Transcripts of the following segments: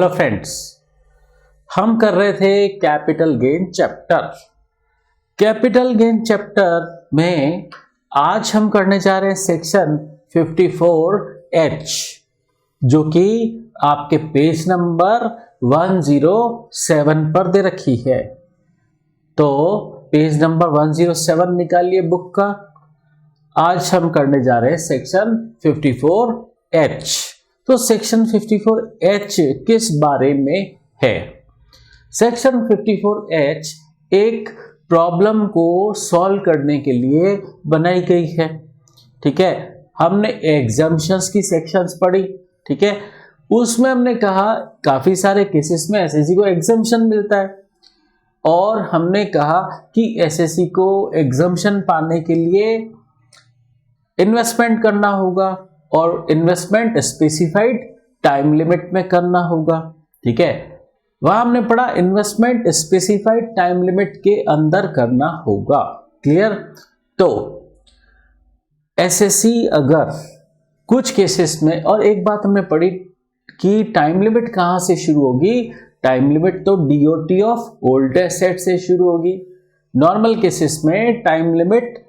Hello friends, हम कर रहे थे capital gain chapter. Capital gain chapter में आज हम करने जा रहे हैं सेक्शन 54H, जो कि आपके पेज नंबर 107 पर दे रखी है। तो पेज नंबर 107 निकालिए बुक का। आज हम करने जा रहे हैं सेक्शन 54H। तो सेक्शन 54H किस बारे में है? सेक्शन 54H एक प्रॉब्लम को सॉल्व करने के लिए बनाई गई है। ठीक है, हमने एग्जम्पशंस की सेक्शंस पढ़ी। ठीक है, उसमें हमने कहा काफी सारे केसेस में एसएससी को एग्जम्पशन मिलता है, और हमने कहा कि एसएससी को एग्जम्पशन पाने के लिए इन्वेस्टमेंट करना होगा, और इन्वेस्टमेंट स्पेसिफाइड टाइम लिमिट में करना होगा। ठीक है, वहां हमने पढ़ा इन्वेस्टमेंट स्पेसिफाइड टाइम लिमिट के अंदर करना होगा। क्लियर? तो एसएससी अगर कुछ केसेस में, और एक बात हमने पढ़ी कि टाइम लिमिट कहां से शुरू होगी। टाइम लिमिट तो डीओटी ऑफ ओल्ड एसेट से शुरू होगी। नॉर्मल केसेस में time limit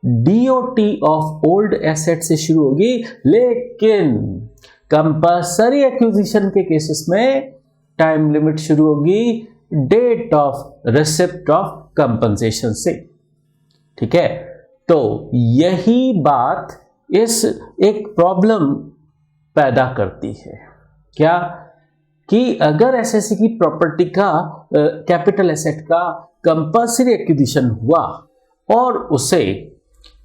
DOT of old asset से शुरू होगी, लेकिन कंपल्सरी एक्विजिशन के केसेस में टाइम लिमिट शुरू होगी date of receipt of compensation से। ठीक है, तो यही बात इस एक प्रॉब्लम पैदा करती है। क्या कि अगर एसएससी की प्रॉपर्टी का कैपिटल एसेट का कंपल्सरी एक्विजिशन हुआ और उसे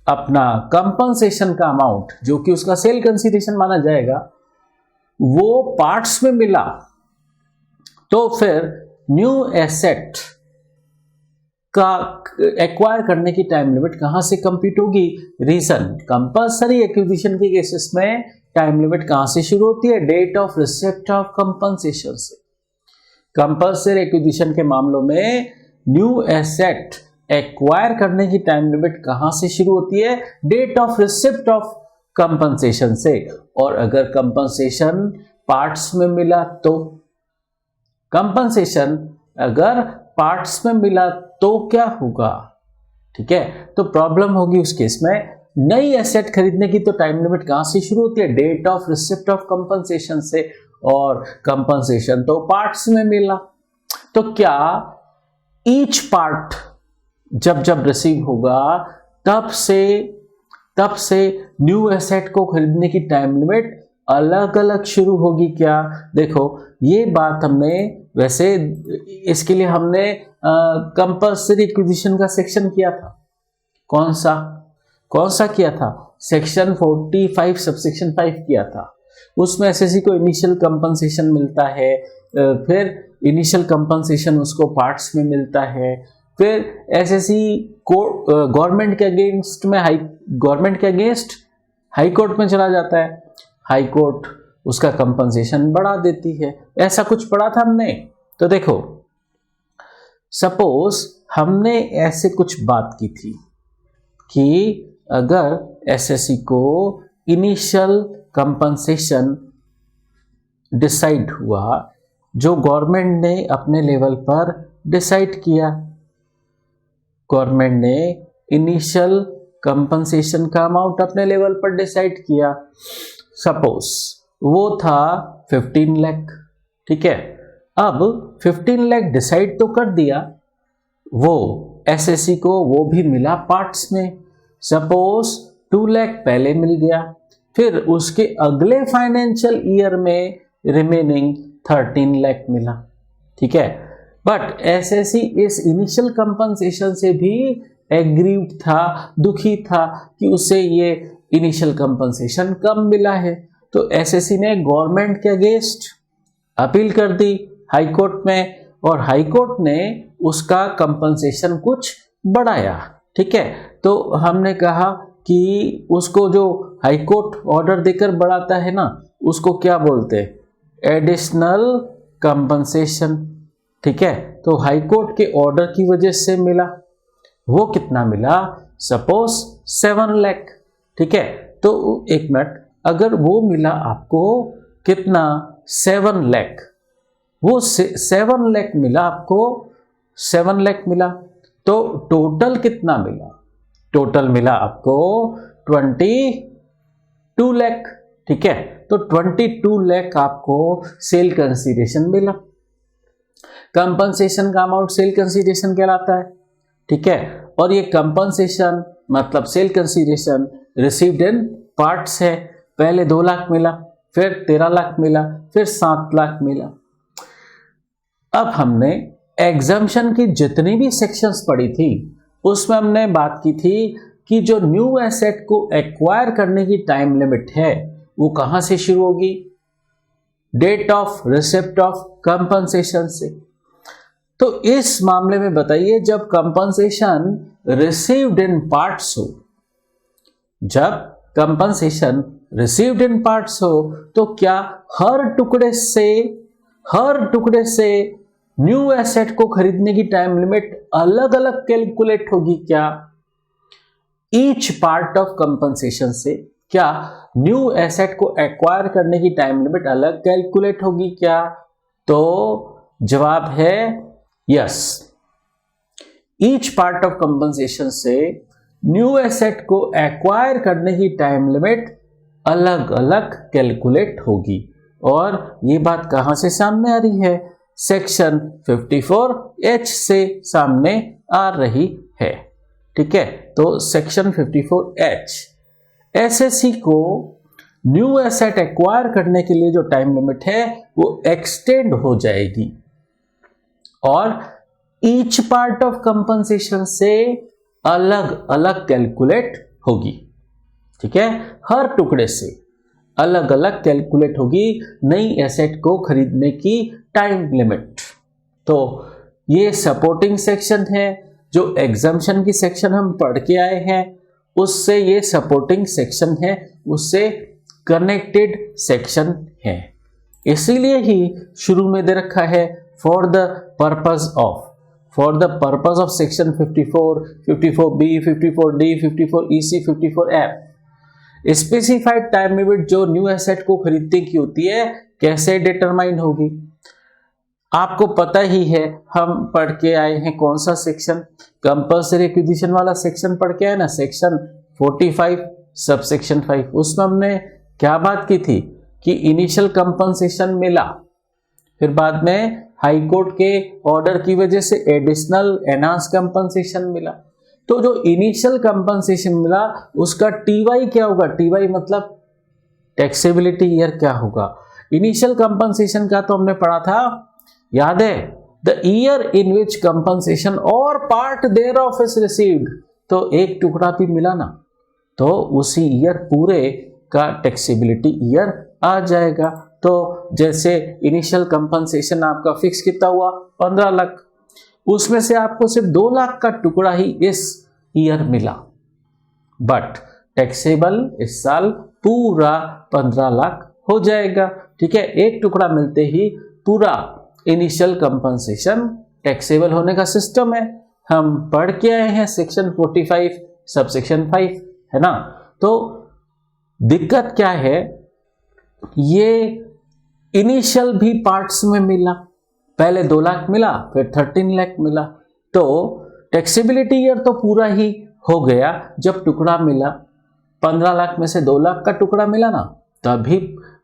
अपना कंपनसेशन का अमाउंट, जो कि उसका सेल कंसीडरेशन माना जाएगा, वो पार्ट्स में मिला, तो फिर न्यू एसेट का एक्वायर करने की टाइम लिमिट कहां से कंप्लीट होगी? रीजन, कंपल्सरी एक्विजिशन के केसेस में टाइम लिमिट कहां से शुरू होती है? Date of receipt of compensation से। कंपल्सरी एक्विजिशन के मामलों में न्यू एसेट एक्वायर करने की टाइम लिमिट कहां से शुरू होती है? Date of receipt of compensation से। और अगर कंपनसेशन पार्ट्स में मिला तो, कंपनसेशन अगर पार्ट्स में मिला तो क्या होगा? ठीक है, तो प्रॉब्लम होगी उस केस में। नई एसेट खरीदने की तो टाइम लिमिट कहां से शुरू होती है? Date of receipt of compensation से, और कंपनसेशन तो पार्ट्स में मिला। तो क्या ईच पार्ट जब जब रिसीव होगा तब से न्यू एसेट को खरीदने की टाइम लिमिट अलग अलग शुरू होगी क्या? देखो, ये बात हमने वैसे इसके लिए हमने कंपल्सरी एक्विजिशन का सेक्शन किया था। कौन सा किया था? सेक्शन 45 सबसेक्शन 5 किया था। उसमें एसएससी को इनिशियल कंपनसेशन मिलता है, फिर इनिशियल कंपनसेशन उसको पार्ट्स में मिलता है, फिर एसएससी को गवर्नमेंट के अगेंस्ट हाई कोर्ट में चला जाता है। हाई कोर्ट उसका कंपनसेशन बढ़ा देती है। ऐसा कुछ पढ़ा था हमने। तो देखो, सपोज हमने ऐसे कुछ बात की थी कि अगर एसएससी को इनिशियल कंपनसेशन डिसाइड हुआ, जो गवर्नमेंट ने अपने लेवल पर डिसाइड किया, गवर्नमेंट ने इनिशियल कंपनसेशन का अमाउंट अपने लेवल पर डिसाइड किया। सपोज वो था 15 लाख। ठीक है, अब 15 लाख डिसाइड तो कर दिया, वो एसएससी को वो भी मिला पार्ट्स में। सपोज 2 लाख पहले मिल गया, फिर उसके अगले फाइनेंशियल ईयर में रिमेनिंग 13 लाख मिला। ठीक है, बट एसएससी इस इनिशियल कंपनसेशन से भी एग्रीव्ड था, दुखी था कि उसे ये इनिशियल कंपनसेशन कम मिला है। तो एसएससी ने गवर्नमेंट के अगेंस्ट अपील कर दी हाई कोर्ट में, और हाई कोर्ट ने उसका कंपनसेशन कुछ बढ़ाया। ठीक है, तो हमने कहा कि उसको जो हाई कोर्ट ऑर्डर देकर बढ़ाता है ना, उसको क्या बोलते हैं? Additional compensation. ठीक है, तो हाई कोर्ट के ऑर्डर की वजह से मिला। वो कितना मिला? सपोज 7 लाख। ठीक है, तो एक मिनट, अगर वो मिला आपको कितना? 7 लाख, वो 7 लाख मिला आपको, 7 लाख मिला, तो टोटल कितना मिला? टोटल मिला आपको 22 लाख। ठीक है, तो 22 लाख आपको सेल कंसीडरेशन मिला। कंपनसेशन का अमाउंट सेल कंसीडरेशन कहलाता है। ठीक है, और ये कंपनसेशन मतलब sale consideration received in parts है। पहले 2 लाख मिला, फिर 13 लाख मिला, फिर 7 लाख मिला। अब हमने एग्जम्पशन की जितनी भी सेक्शंस पढ़ी थी उसमें हमने बात की थी कि जो न्यू एसेट को एक्वायर करने की टाइम लिमिट है वो कहां से शुरू होगी? Date of receipt of compensation से। तो इस मामले में बताइए, जब कंपनसेशन रिसीव्ड इन पार्ट्स हो, जब कंपनसेशन रिसीव्ड इन पार्ट्स हो, तो क्या हर टुकड़े से न्यू एसेट को खरीदने की टाइम लिमिट अलग अलग कैलकुलेट होगी क्या? ईच पार्ट ऑफ कंपनसेशन से क्या न्यू एसेट को एक्वायर करने की टाइम लिमिट अलग कैलकुलेट होगी क्या? तो जवाब है yes. Each part of compensation से न्यू एसेट को एक्वायर करने की टाइम लिमिट अलग अलग कैलकुलेट होगी। और ये बात कहां से सामने आ रही है? सेक्शन 54H से सामने आ रही है। ठीक है, तो सेक्शन 54H एसएससी को न्यू एसेट एक्वायर करने के लिए जो टाइम लिमिट है वो एक्सटेंड हो जाएगी और ईच पार्ट ऑफ कंपनसेशन से अलग अलग कैलकुलेट होगी। ठीक है, हर टुकड़े से अलग अलग कैलकुलेट होगी नई एसेट को खरीदने की टाइम लिमिट। तो ये सपोर्टिंग सेक्शन है, जो एग्जम्पशन की सेक्शन हम पढ़ के आए हैं उससे ये सपोर्टिंग सेक्शन है, उससे कनेक्टेड सेक्शन है। इसीलिए ही शुरू में दे रखा है for the purpose of section 54, 54B, 54D, 54EC, 54F। Specified time limit जो न्यू एसेट को खरीदने की होती है कैसे डिटरमाइन होगी? आपको पता ही है, हम पढ़ के आए हैं कौन सा सेक्शन? कंपल्सरी एक्विजिशन वाला सेक्शन पढ़ के आए ना, सेक्शन 45 सब सेक्शन 5। उसमें हमने क्या बात की थी कि इनिशियल कंपनसेशन मिला, फिर बाद में हाई कोर्ट के ऑर्डर की वजह से एडिशनल एनहांस कंपनसेशन मिला। तो जो इनिशियल कंपनसेशन मिला उसका टीवाई क्या होगा? टीवाई मतलब टैक्सेबिलिटी ईयर क्या होगा? इनिशियल कंपनसेशन का तो हमने पढ़ा था, याद है, the year in which compensation और part thereof is received. तो एक टुकड़ा भी मिला ना, तो उसी ईयर पूरे का टैक्सेबिलिटी ईयर आ जाएगा। तो जैसे इनिशियल कंपनसेशन आपका फिक्स कितना हुआ? 15 लाख, उसमें से आपको सिर्फ 2 लाख का टुकड़ा ही इस ईयर मिला, बट टैक्सेबल इस साल पूरा 15 लाख हो जाएगा। ठीक है, एक टुकड़ा मिलते ही पूरा इनिशियल कंपनसेशन टैक्सेबल होने का सिस्टम है। हम पढ़ के आए हैं सेक्शन 45 सब सेक्शन 5, है ना। तो दिक्कत क्या है, ये इनिशियल भी पार्ट्स में मिला, पहले 2 लाख मिला, फिर 13 लाख मिला, तो टैक्सेबिलिटी ईयर तो पूरा ही हो गया जब टुकड़ा मिला। 15 लाख में से 2 लाख का टुकड़ा मिला ना, तभी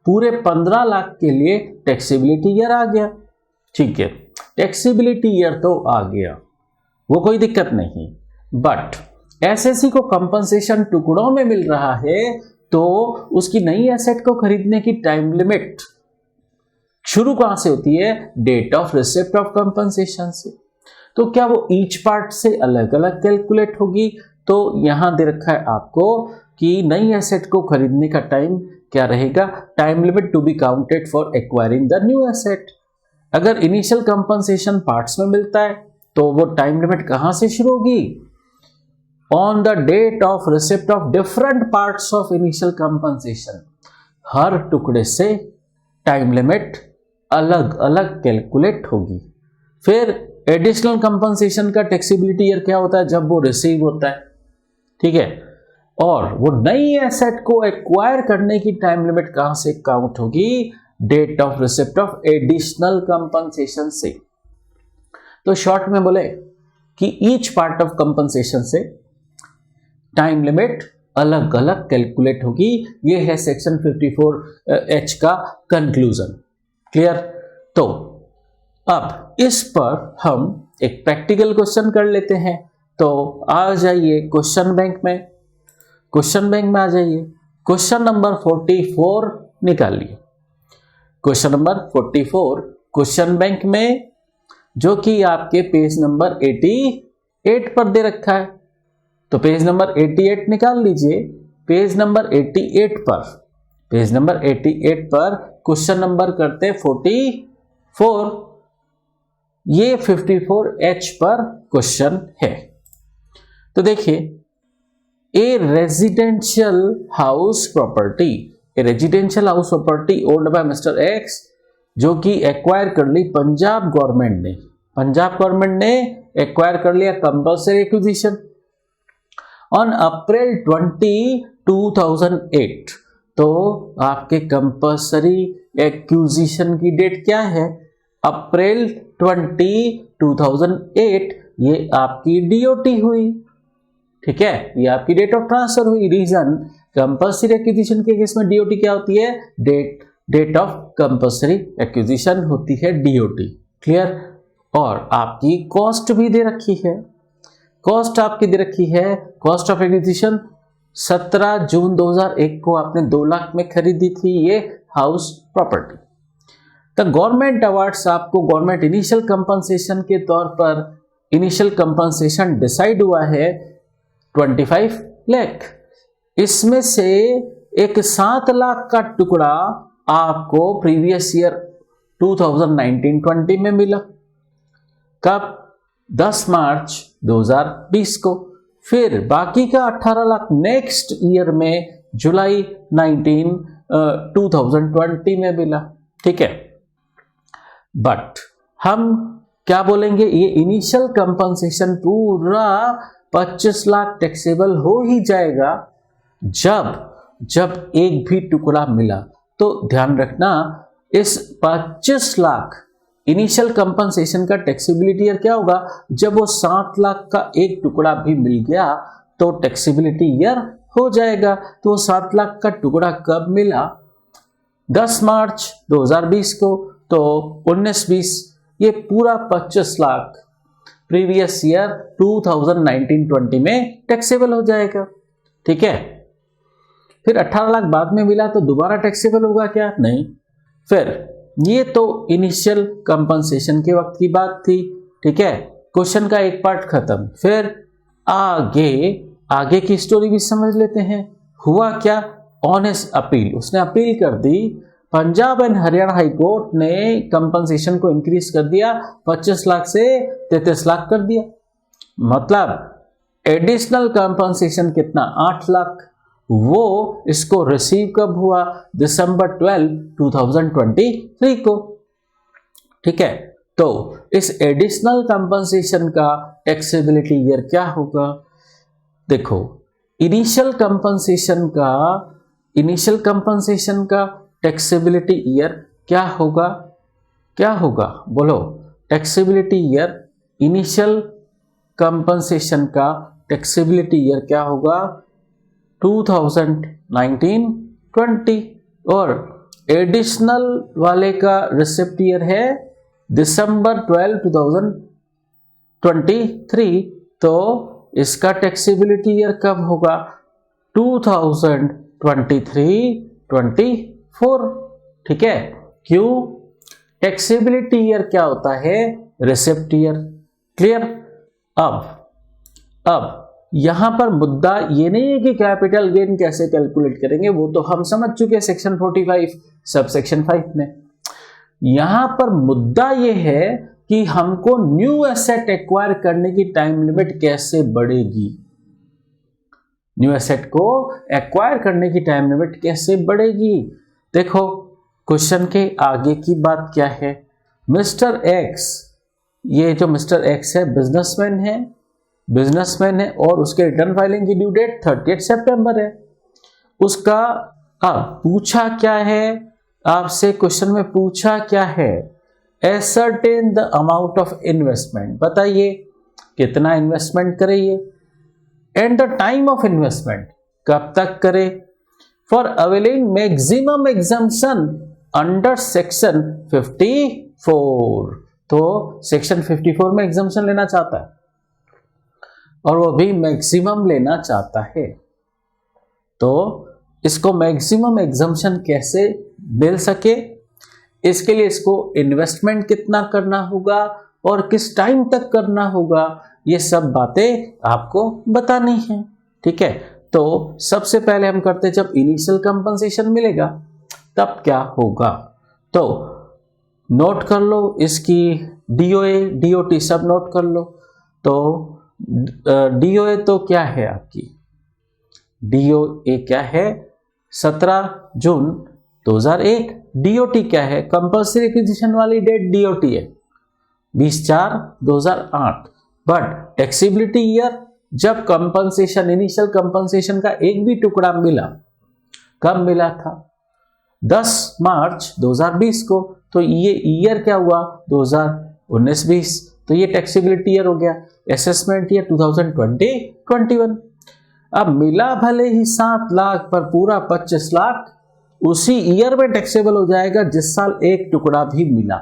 पूरे 15 लाख के लिए टैक्सेबिलिटी ईयर आ गया। ठीक है, टैक्सेबिलिटी ईयर तो आ गया, वो कोई दिक्कत नहीं, बट एसएससी को कंपनसेशन टुकड़ों में मिल रहा है तो उसकी नई एसेट को खरीदने की टाइम लिमिट शुरू कहां से होती है? Date of receipt of compensation से। तो क्या वो ईच पार्ट से अलग अलग कैलकुलेट होगी? तो यहां दे रखा है आपको कि नई एसेट को खरीदने का टाइम क्या रहेगा? Time limit to be counted for acquiring the new asset. अगर इनिशियल कंपनसेशन पार्ट्स में मिलता है तो वो टाइम लिमिट कहां से शुरू होगी? On the date of receipt of different parts of initial compensation. हर टुकड़े से टाइम लिमिट अलग अलग कैलकुलेट होगी। फिर एडिशनल कंपनसेशन का टैक्सेबिलिटी ईयर क्या होता है? जब वो रिसीव होता है। ठीक है, और वो नई एसेट को एक्वायर करने की टाइम लिमिट कहां से काउंट होगी? Date of receipt of additional compensation से। तो शॉर्ट में बोले कि ईच पार्ट ऑफ कंपनसेशन से टाइम लिमिट अलग अलग कैलकुलेट होगी। ये है सेक्शन 54H का कंक्लूजन। क्लियर? तो अब इस पर हम एक प्रैक्टिकल क्वेश्चन कर लेते हैं। तो आ जाइए क्वेश्चन बैंक में, क्वेश्चन बैंक में आ जाइए। क्वेश्चन नंबर 44 निकालिए। क्वेश्चन नंबर 44 क्वेश्चन बैंक में, जो कि आपके पेज नंबर 88 पर दे रखा है। तो पेज नंबर 88 निकाल लीजिए। पेज नंबर 88 पर, पेज नंबर 88 पर क्वेश्चन नंबर करते 44, ये 54H पर क्वेश्चन है। तो देखिए, a residential house property, a residential house property owned by mister X, जो कि एक्वायर कर ली पंजाब गवर्नमेंट ने, पंजाब गवर्नमेंट ने एक्वायर कर लिया कंपल्सरी एक्विजिशन ऑन अप्रैल 20, 2008। तो आपके कंपल्सरी एक्विजिशन की डेट क्या है? अप्रैल 20, 2008। ये आपकी डीओटी हुई, ठीक है, ये आपकी डेट ऑफ ट्रांसफर हुई। रीजन, कंपल्सरी एक्विजिशन के केस में डीओटी क्या होती है? डेट ऑफ कंपल्सरी एक्विजिशन होती है डीओटी। क्लियर? और आपकी कॉस्ट भी दे रखी है, कॉस्ट आपकी दे रखी है, कॉस्ट ऑफ एक्विजिशन 17 जून 2001 को आपने 2 लाख में खरीदी थी ये house property. The government awards, आपको गवर्नमेंट इनिशियल कंपनसेशन के तौर पर इनिशियल कंपनसेशन डिसाइड हुआ है 25 लाख। इसमें से एक 7 लाख का टुकड़ा आपको प्रीवियस ईयर 2019-20 में मिला। कब? 10 मार्च 2020 को। फिर बाकी का 18 लाख नेक्स्ट ईयर में जुलाई 2020 में मिला। ठीक है, बट हम क्या बोलेंगे, ये इनिशियल कंपनसेशन पूरा 25 लाख टैक्सेबल हो ही जाएगा जब एक भी टुकड़ा मिला। तो ध्यान रखना, इस 25 लाख इनिशियल कंपनसेशन का टैक्सेबिलिटी ईयर क्या होगा? जब वो 7 लाख का एक टुकड़ा भी मिल गया तो टैक्सेबिलिटी ईयर हो जाएगा। तो 7 लाख का टुकड़ा कब मिला? 10 मार्च 2020 को। तो 19-20 ये पूरा 25 लाख प्रीवियस ईयर 2019-20 में टैक्सेबल हो जाएगा। ठीक है, फिर 18 लाख बाद में मिला तो दोबारा टैक्सेबल होगा क्या? नहीं। फिर ये तो इनिशियल कंपनसेशन के वक्त की बात थी। ठीक है, क्वेश्चन का एक पार्ट खत्म। फिर आगे की स्टोरी भी समझ लेते हैं। हुआ क्या? ऑन हिज अपील, उसने अपील कर दी। Punjab and Haryana high court ने कंपनसेशन को इंक्रीज कर दिया, 25 लाख से 33 लाख कर दिया। मतलब एडिशनल कंपनसेशन कितना? 8 लाख। वो इसको रिसीव कब हुआ? दिसंबर 12, 2023 को। ठीक है, तो इस एडिशनल कंपनसेशन का टैक्सेबिलिटी ईयर क्या होगा? देखो, इनिशियल कंपनसेशन का टैक्सेबिलिटी ईयर क्या होगा? क्या होगा बोलो? टैक्सेबिलिटी ईयर, इनिशियल कंपनसेशन का टैक्सेबिलिटी ईयर क्या होगा? 2019-20। और एडिशनल वाले का रिसिप्ट ईयर है दिसंबर 12, 2023। तो इसका टैक्सेबिलिटी ईयर कब होगा? 2023-24। ठीक है, क्यों? टैक्सेबिलिटी ईयर क्या होता है? Receipt year. क्लियर? अब यहां पर मुद्दा ये नहीं है कि कैपिटल गेन कैसे कैलकुलेट करेंगे, वो तो हम समझ चुके हैं सेक्शन 45 सब सेक्शन 5 में। यहां पर मुद्दा ये है कि हमको न्यू एसेट एक्वायर करने की टाइम लिमिट कैसे बढ़ेगी। न्यू एसेट को एक्वायर करने की टाइम लिमिट कैसे बढ़ेगी? देखो, क्वेश्चन के आगे की बात क्या है? मिस्टर एक्स, ये जो मिस्टर एक्स है बिजनेसमैन है और उसके रिटर्न फाइलिंग की ड्यू डेट 30 सितंबर है। उसका अब पूछा क्या है? आपसे क्वेश्चन में पूछा क्या है, ascertain the amount of investment, बताइए कितना इन्वेस्टमेंट करे ये, and the time of investment, कब तक करे, for availing maximum exemption under section 54। तो सेक्शन 54 में एग्जम्पशन लेना चाहता है और वो भी मैक्सिमम लेना चाहता है। तो इसको मैक्सिमम एग्जम्पशन कैसे मिल सके, इसके लिए इसको इन्वेस्टमेंट कितना करना होगा और किस टाइम तक करना होगा, ये सब बातें आपको बतानी है। ठीक है, तो सबसे पहले हम करते हैं, जब इनिशियल कंपनसेशन मिलेगा तब क्या होगा, तो नोट कर लो इसकी डीओए डीओटी सब नोट कर लो। तो डीओए तो क्या है आपकी, डीओए क्या है 17 जून 2001, डीओटी क्या है, कंपल्सरी एक्विजिशन वाली डेट डीओटी है 20/4/2008, बट टैक्सेबिलिटी ईयर जब कंपनसेशन इनिशियल कंपनसेशन का एक भी टुकड़ा मिला, कब मिला था 10 मार्च 2020 को, तो ये ईयर क्या हुआ 2019-20, तो ये टैक्सेबिलिटी ईयर हो गया। Assessment year 2020-21। अब मिला भले ही 7 लाख पर पूरा 25 लाख उसी ईयर में टैक्सेबल हो जाएगा जिस साल एक टुकड़ा भी मिला।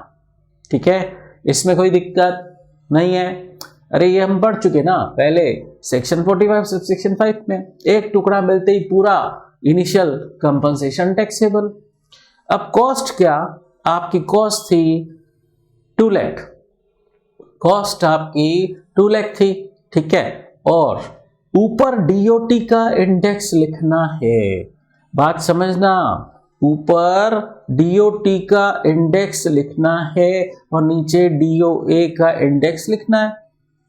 ठीक है, इसमें कोई दिक्कत नहीं है। अरे ये हम पढ़ चुके ना पहले सेक्शन 45 सब सेक्शन 5 में, एक टुकड़ा मिलते ही पूरा इनिशियल कंपनसेशन टैक्सेबल। अब कॉस्ट क्या, आपकी कॉस्ट थी 2 लाख, कॉस्ट आपकी 2 लाख थी। ठीक है, और ऊपर डीओटी का इंडेक्स लिखना है, बात समझना, ऊपर डीओटी का इंडेक्स लिखना है और नीचे डीओए का इंडेक्स लिखना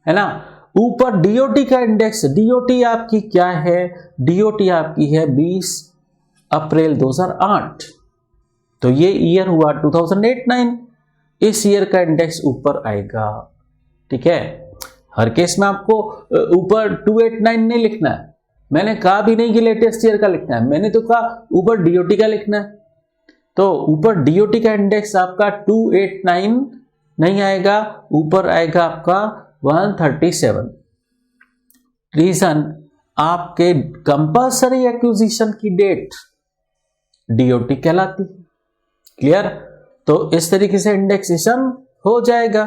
है ना। ऊपर डीओटी का इंडेक्स, डीओटी आपकी क्या है, डीओटी आपकी है 20 अप्रैल 2008, तो ये ईयर हुआ 2008-9, इस ईयर का इंडेक्स ऊपर आएगा। ठीक है, हर केस में आपको ऊपर 289 नहीं लिखना है, मैंने कहा भी नहीं कि लेटेस्ट ईयर का लिखना है, मैंने तो कहा ऊपर डीओटी का लिखना है। तो ऊपर डीओटी का इंडेक्स आपका 289 नहीं आएगा, ऊपर आएगा आपका 137। रीजन, आपके कंपल्सरी एक्विजिशन की डेट डीओटी कहलाती है। क्लियर, तो इस तरीके से इंडेक्सेशन हो जाएगा।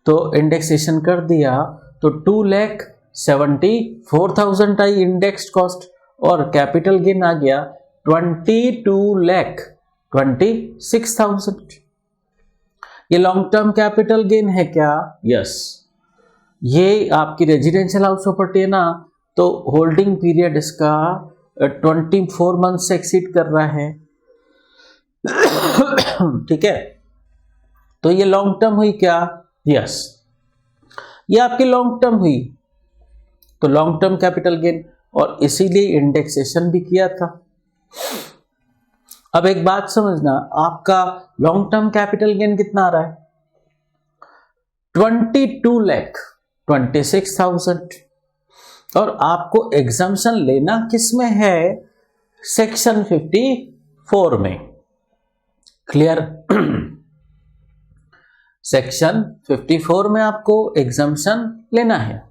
तो इंडेक्सेशन कर दिया तो 2,74,000 आई इंडेक्स कॉस्ट और कैपिटल गेन आ गया 22,26,000। ये लॉन्ग टर्म कैपिटल गेन है क्या, यस। ये आपकी रेजिडेंशियल हाउस प्रॉपर्टी है ना, तो होल्डिंग पीरियड इसका 24 मंथ से एक्सीड कर रहा है। ठीक है, तो ये लॉन्ग टर्म हुई क्या, यस, ये आपकी लॉन्ग टर्म हुई, तो लॉन्ग टर्म कैपिटल गेन, और इसीलिए इंडेक्सेशन भी किया था। अब एक बात समझना, आपका लॉन्ग टर्म कैपिटल गेन कितना आ रहा है 22,26,000, और आपको एग्जम्पशन लेना किसमें है, सेक्शन 54 में। क्लियर, सेक्शन 54 में आपको एग्जम्पशन लेना है।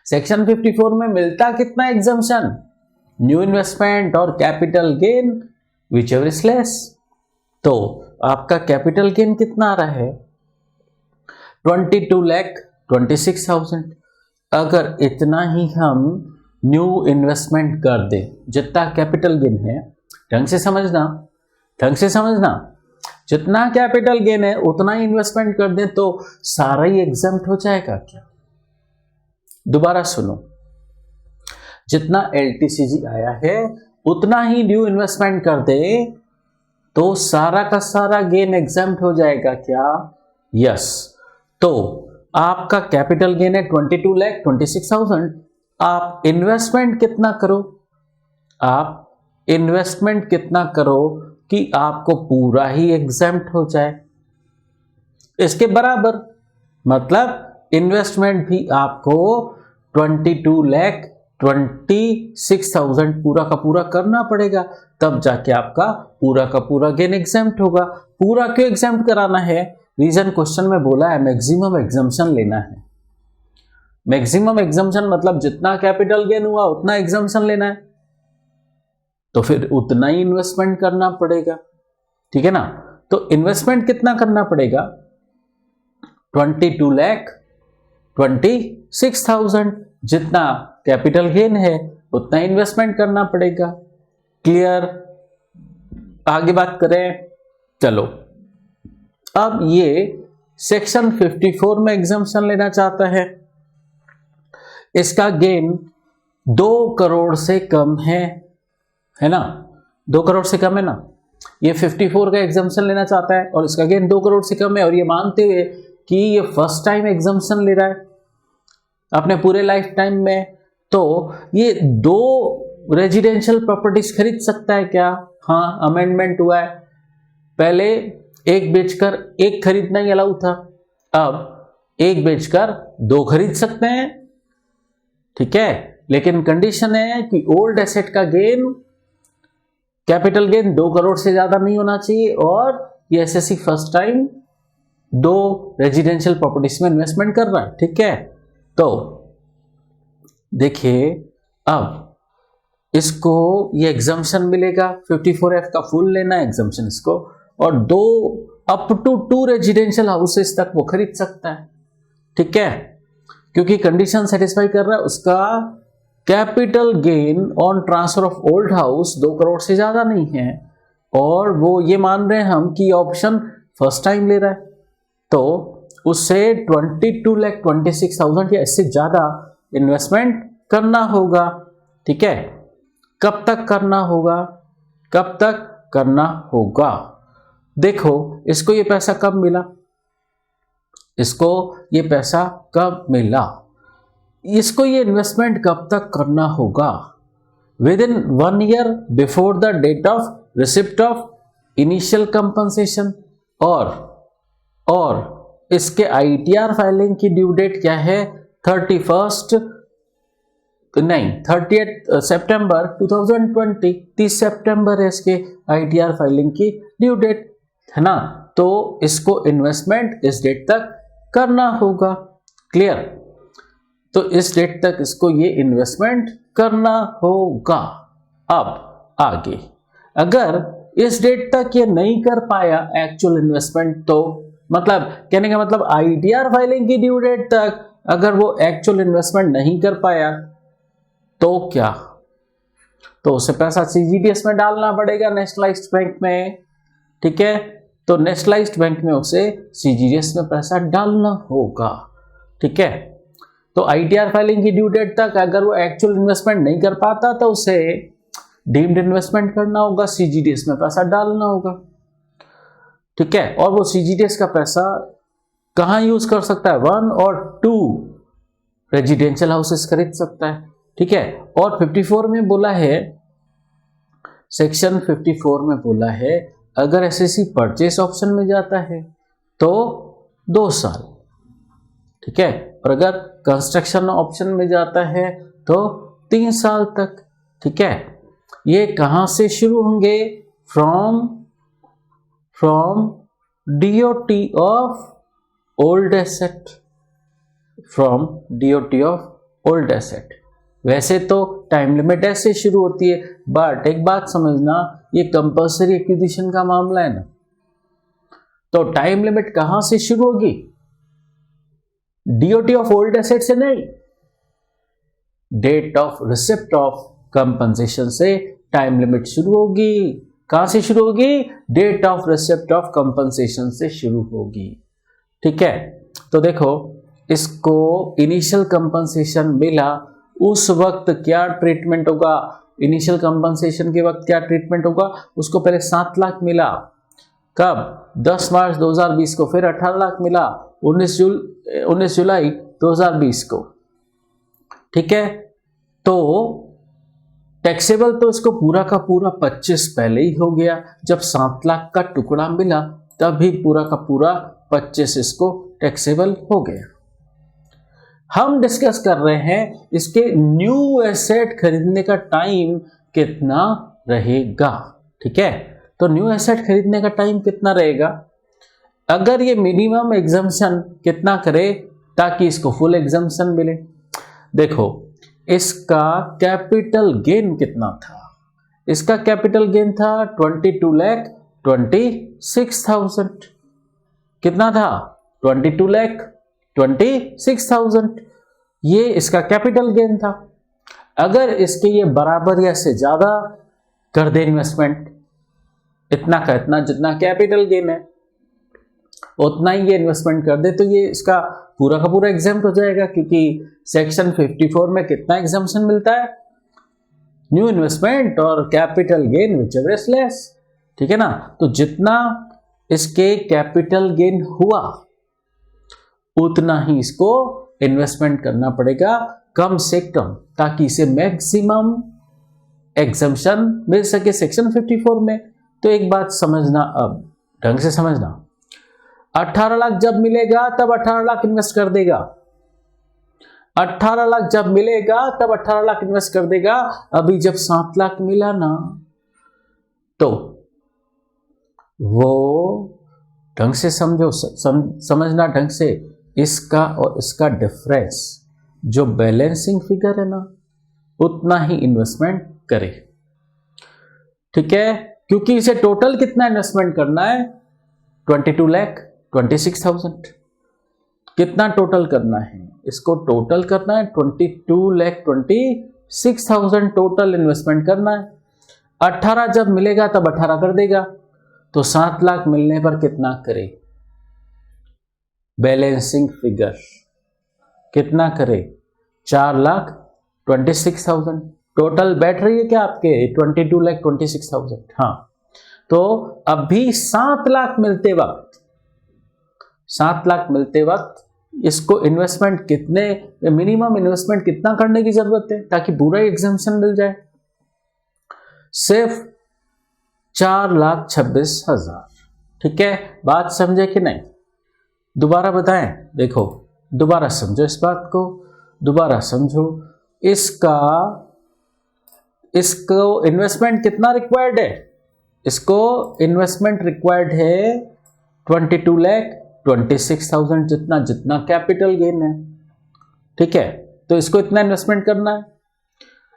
सेक्शन 54 में मिलता कितना एग्जम्पशन, न्यू इन्वेस्टमेंट और capital gain which ever is less. तो आपका कैपिटल गेन कितना आ रहा है 22,26,000। अगर इतना ही हम न्यू इन्वेस्टमेंट कर दें, जितना कैपिटल गेन है, ढंग से समझना, ढंग से समझना, जितना कैपिटल गेन है उतना ही इन्वेस्टमेंट कर दें तो सारा ही एग्जम्प्ट हो जाएगा क्या। दोबारा सुनो, जितना एलटीसीजी आया है उतना ही न्यू इन्वेस्टमेंट कर दे तो सारा का सारा गेन एग्जम्प्ट हो जाएगा क्या, यस। तो आपका कैपिटल गेन है 22,26,000, आप इन्वेस्टमेंट कितना करो, आप इन्वेस्टमेंट कितना करो कि आपको पूरा ही एग्जम्प्ट हो जाए, इसके बराबर, मतलब इन्वेस्टमेंट भी आपको 26,000 पूरा का पूरा करना पड़ेगा, तब जाके आपका पूरा का पूरा गेन एग्जाम्प्ट होगा। पूरा क्यों एग्जाम्प्ट कराना है? रीजन क्वेश्चन में बोला है मैक्सिमम एग्जाम्पशन लेना है। मैक्सिमम एग्जाम्पशन मतलब जितना कैपिटल गेन हुआ उतना एग्जाम्पशन लेना है, तो फिर उतना ही इन्वेस्टमेंट करना पड़ेगा, ठीक है ना। तो इन्वेस्टमेंट कितना करना पड़ेगा? 22,26,000। जितना कैपिटल गेन है उतना इन्वेस्टमेंट करना पड़ेगा। क्लियर? आगे बात करें, चलो अब ये सेक्शन 54 में एग्जाम्पशन लेना चाहता है। इसका गेन 2 करोड़ से कम है ना, 2 करोड़ से कम है ना। ये 54 का एग्जाम्पशन लेना चाहता है और इसका गेन 2 करोड़ से कम है, और ये मानते हुए कि ये फर्स्ट टाइम एग्जाम्पशन ले रहा है अपने पूरे लाइफ टाइम में, तो ये 2 रेजिडेंशियल प्रॉपर्टीज खरीद सकता है क्या? हाँ, अमेंडमेंट हुआ है। पहले एक बेचकर एक खरीदना ही अलाउ था, अब एक बेचकर 2 खरीद सकते हैं, ठीक है। लेकिन कंडीशन है कि ओल्ड एसेट का गेन, कैपिटल गेन 2 करोड़ से ज्यादा नहीं होना चाहिए, और ये SSC first time 2 residential properties में इन्वेस्टमेंट कर रहा है, ठीक है। तो देखिए अब इसको ये एग्जाम्पशन मिलेगा, 54F का फुल लेना है एग्जाम्पशन इसको, और 2 अप टू 2 रेजिडेंशियल हाउसेस तक वो खरीद सकता है, ठीक है, क्योंकि कंडीशन सेटिस्फाई कर रहा है। उसका capital gain on transfer of old house 2 crore से ज्यादा नहीं है, और वो ये मान रहे हैं हम कि ऑप्शन फर्स्ट टाइम ले रहा है, तो उससे 22,26,000 या इससे ज्यादा इन्वेस्टमेंट करना होगा, ठीक है। कब तक करना होगा? कब तक करना होगा? देखो इसको ये पैसा कब मिला, इसको ये पैसा कब मिला, इसको ये इन्वेस्टमेंट कब तक करना होगा? Within 1 year before the date of receipt of initial compensation, और इसके आईटीआर फाइलिंग की ड्यू डेट क्या है? 30 सितंबर 2020, 30 सितंबर है इसके आईटीआर फाइलिंग की ड्यू डेट, है ना। तो इसको इन्वेस्टमेंट इस डेट तक करना होगा। क्लियर? तो इस डेट तक इसको ये इन्वेस्टमेंट करना होगा। अब आगे, अगर इस डेट तक ये नहीं कर पाया एक्चुअल इन्वेस्टमेंट, तो मतलब कहने का मतलब आईटीआर फाइलिंग की ड्यू डेट तक अगर वो एक्चुअल इन्वेस्टमेंट नहीं कर पाया तो क्या? तो उसे पैसा सीजीडीएस में डालना पड़ेगा, नेशनलाइज्ड बैंक में, ठीक है। तो नेशनलाइज्ड बैंक में उसे सीजीडीएस में पैसा डालना होगा, ठीक है। तो आईटीआर फाइलिंग की ड्यू डेट तक अगर वो एक्चुअल इन्वेस्टमेंट नहीं कर पाता तो उसे डीम्ड इन्वेस्टमेंट करना होगा, सीजीडीएस में पैसा डालना होगा, ठीक है। और वो सीजीडीएस का पैसा कहां यूज कर सकता है? 1 और 2 रेजिडेंशियल हाउसेस खरीद सकता है, ठीक है। और 54 में बोला है, सेक्शन 54 में बोला है, अगर एसएससी परचेस ऑप्शन में जाता है तो 2 साल, ठीक है, और अगर कंस्ट्रक्शन ऑप्शन में जाता है तो 3 साल तक, ठीक है। ये कहां से शुरू होंगे? From DOT of old asset, from DOT of old asset. वैसे तो टाइम लिमिट ऐसे शुरू होती है, बट एक बात समझना, ये कंपल्सरी एक्विजिशन का मामला है ना, तो टाइम लिमिट कहां से शुरू होगी? डीओटी ऑफ ओल्ड एसेट से नहीं, date of receipt of compensation से टाइम लिमिट शुरू होगी। कहां से शुरू होगी? Date of receipt of compensation से शुरू होगी, ठीक है। तो देखो इसको इनिशियल कंपनसेशन मिला, उस वक्त क्या ट्रीटमेंट होगा? इनिशियल कंपनसेशन के वक्त क्या ट्रीटमेंट होगा? उसको पहले 7 लाख मिला, कब? 10 मार्च 2020 को, फिर 18 लाख मिला 19 जुलाई 2020 को, ठीक है। तो टैक्सेबल तो इसको पूरा का पूरा 25 पहले ही हो गया, जब 7 लाख का टुकड़ा मिला तभी पूरा का पूरा 25 इसको टैक्सेबल हो गया। हम डिस्कस कर रहे हैं इसके न्यू एसेट खरीदने का टाइम कितना रहेगा। ठीक है, तो न्यू एसेट खरीदने का टाइम कितना रहेगा, अगर ये मिनिमम एग्जम्पशन कितना करे ताकि इसको फुल एग्जम्पशन मिले। देखो इसका कैपिटल गेन कितना था, इसका कैपिटल गेन था 22,26,000। कितना था 22,26,000, ये इसका कैपिटल गेन था। अगर इसके ये बराबर या से ज्यादा कर दे इन्वेस्टमेंट, इतना का इतना जितना कैपिटल गेन है उतना ही ये इन्वेस्टमेंट कर दे, तो ये इसका पूरा का पूरा एग्जाम्प्ट हो जाएगा, क्योंकि सेक्शन 54 में कितना एग्जाम्पशन मिलता है, न्यू इन्वेस्टमेंट और capital gain whichever is less. ठीक है ना, तो जितना इसके कैपिटल गेन हुआ उतना ही इसको इन्वेस्टमेंट करना पड़ेगा कम से कम, ताकि इसे मैक्सिमम एग्जम्पशन मिल सके सेक्शन 54 में। तो एक बात समझना, अब ढंग से समझना, 18 लाख जब मिलेगा तब 18 लाख इन्वेस्ट कर देगा, 18 लाख जब मिलेगा तब 18 लाख इन्वेस्ट कर देगा। अभी जब 7 लाख मिला ना, तो वो ढंग से समझो, समझना ढंग से, इसका और इसका डिफरेंस जो बैलेंसिंग फिगर है ना, उतना ही इन्वेस्टमेंट करे। ठीक है, क्योंकि इसे टोटल कितना इन्वेस्टमेंट करना है, 22,26,000। कितना टोटल करना है, इसको टोटल करना है 22,26,000 टोटल इन्वेस्टमेंट करना है। 18 जब मिलेगा तब 18 कर देगा, तो 7 लाख मिलने पर कितना करे, बैलेंसिंग फिगर कितना करे, 4,26,000 टोटल बैठ रही है क्या आपके, 22,26,000। हाँ, तो अभी 7 लाख मिलते वक्त, 7 लाख मिलते वक्त इसको इन्वेस्टमेंट कितने, मिनिमम इन्वेस्टमेंट कितना करने की जरूरत है ताकि पूरा एग्जाम्पशन मिल जाए, सिर्फ 4,26,000। ठीक है, बात समझे कि नहीं, दोबारा बताएं, देखो दोबारा समझो इस बात को, दोबारा समझो। इसको इन्वेस्टमेंट कितना रिक्वायर्ड है, इसको इन्वेस्टमेंट रिक्वायर्ड है 22,26,000 जितना जितना कैपिटल गेन है। ठीक है, तो इसको इतना इन्वेस्टमेंट करना है।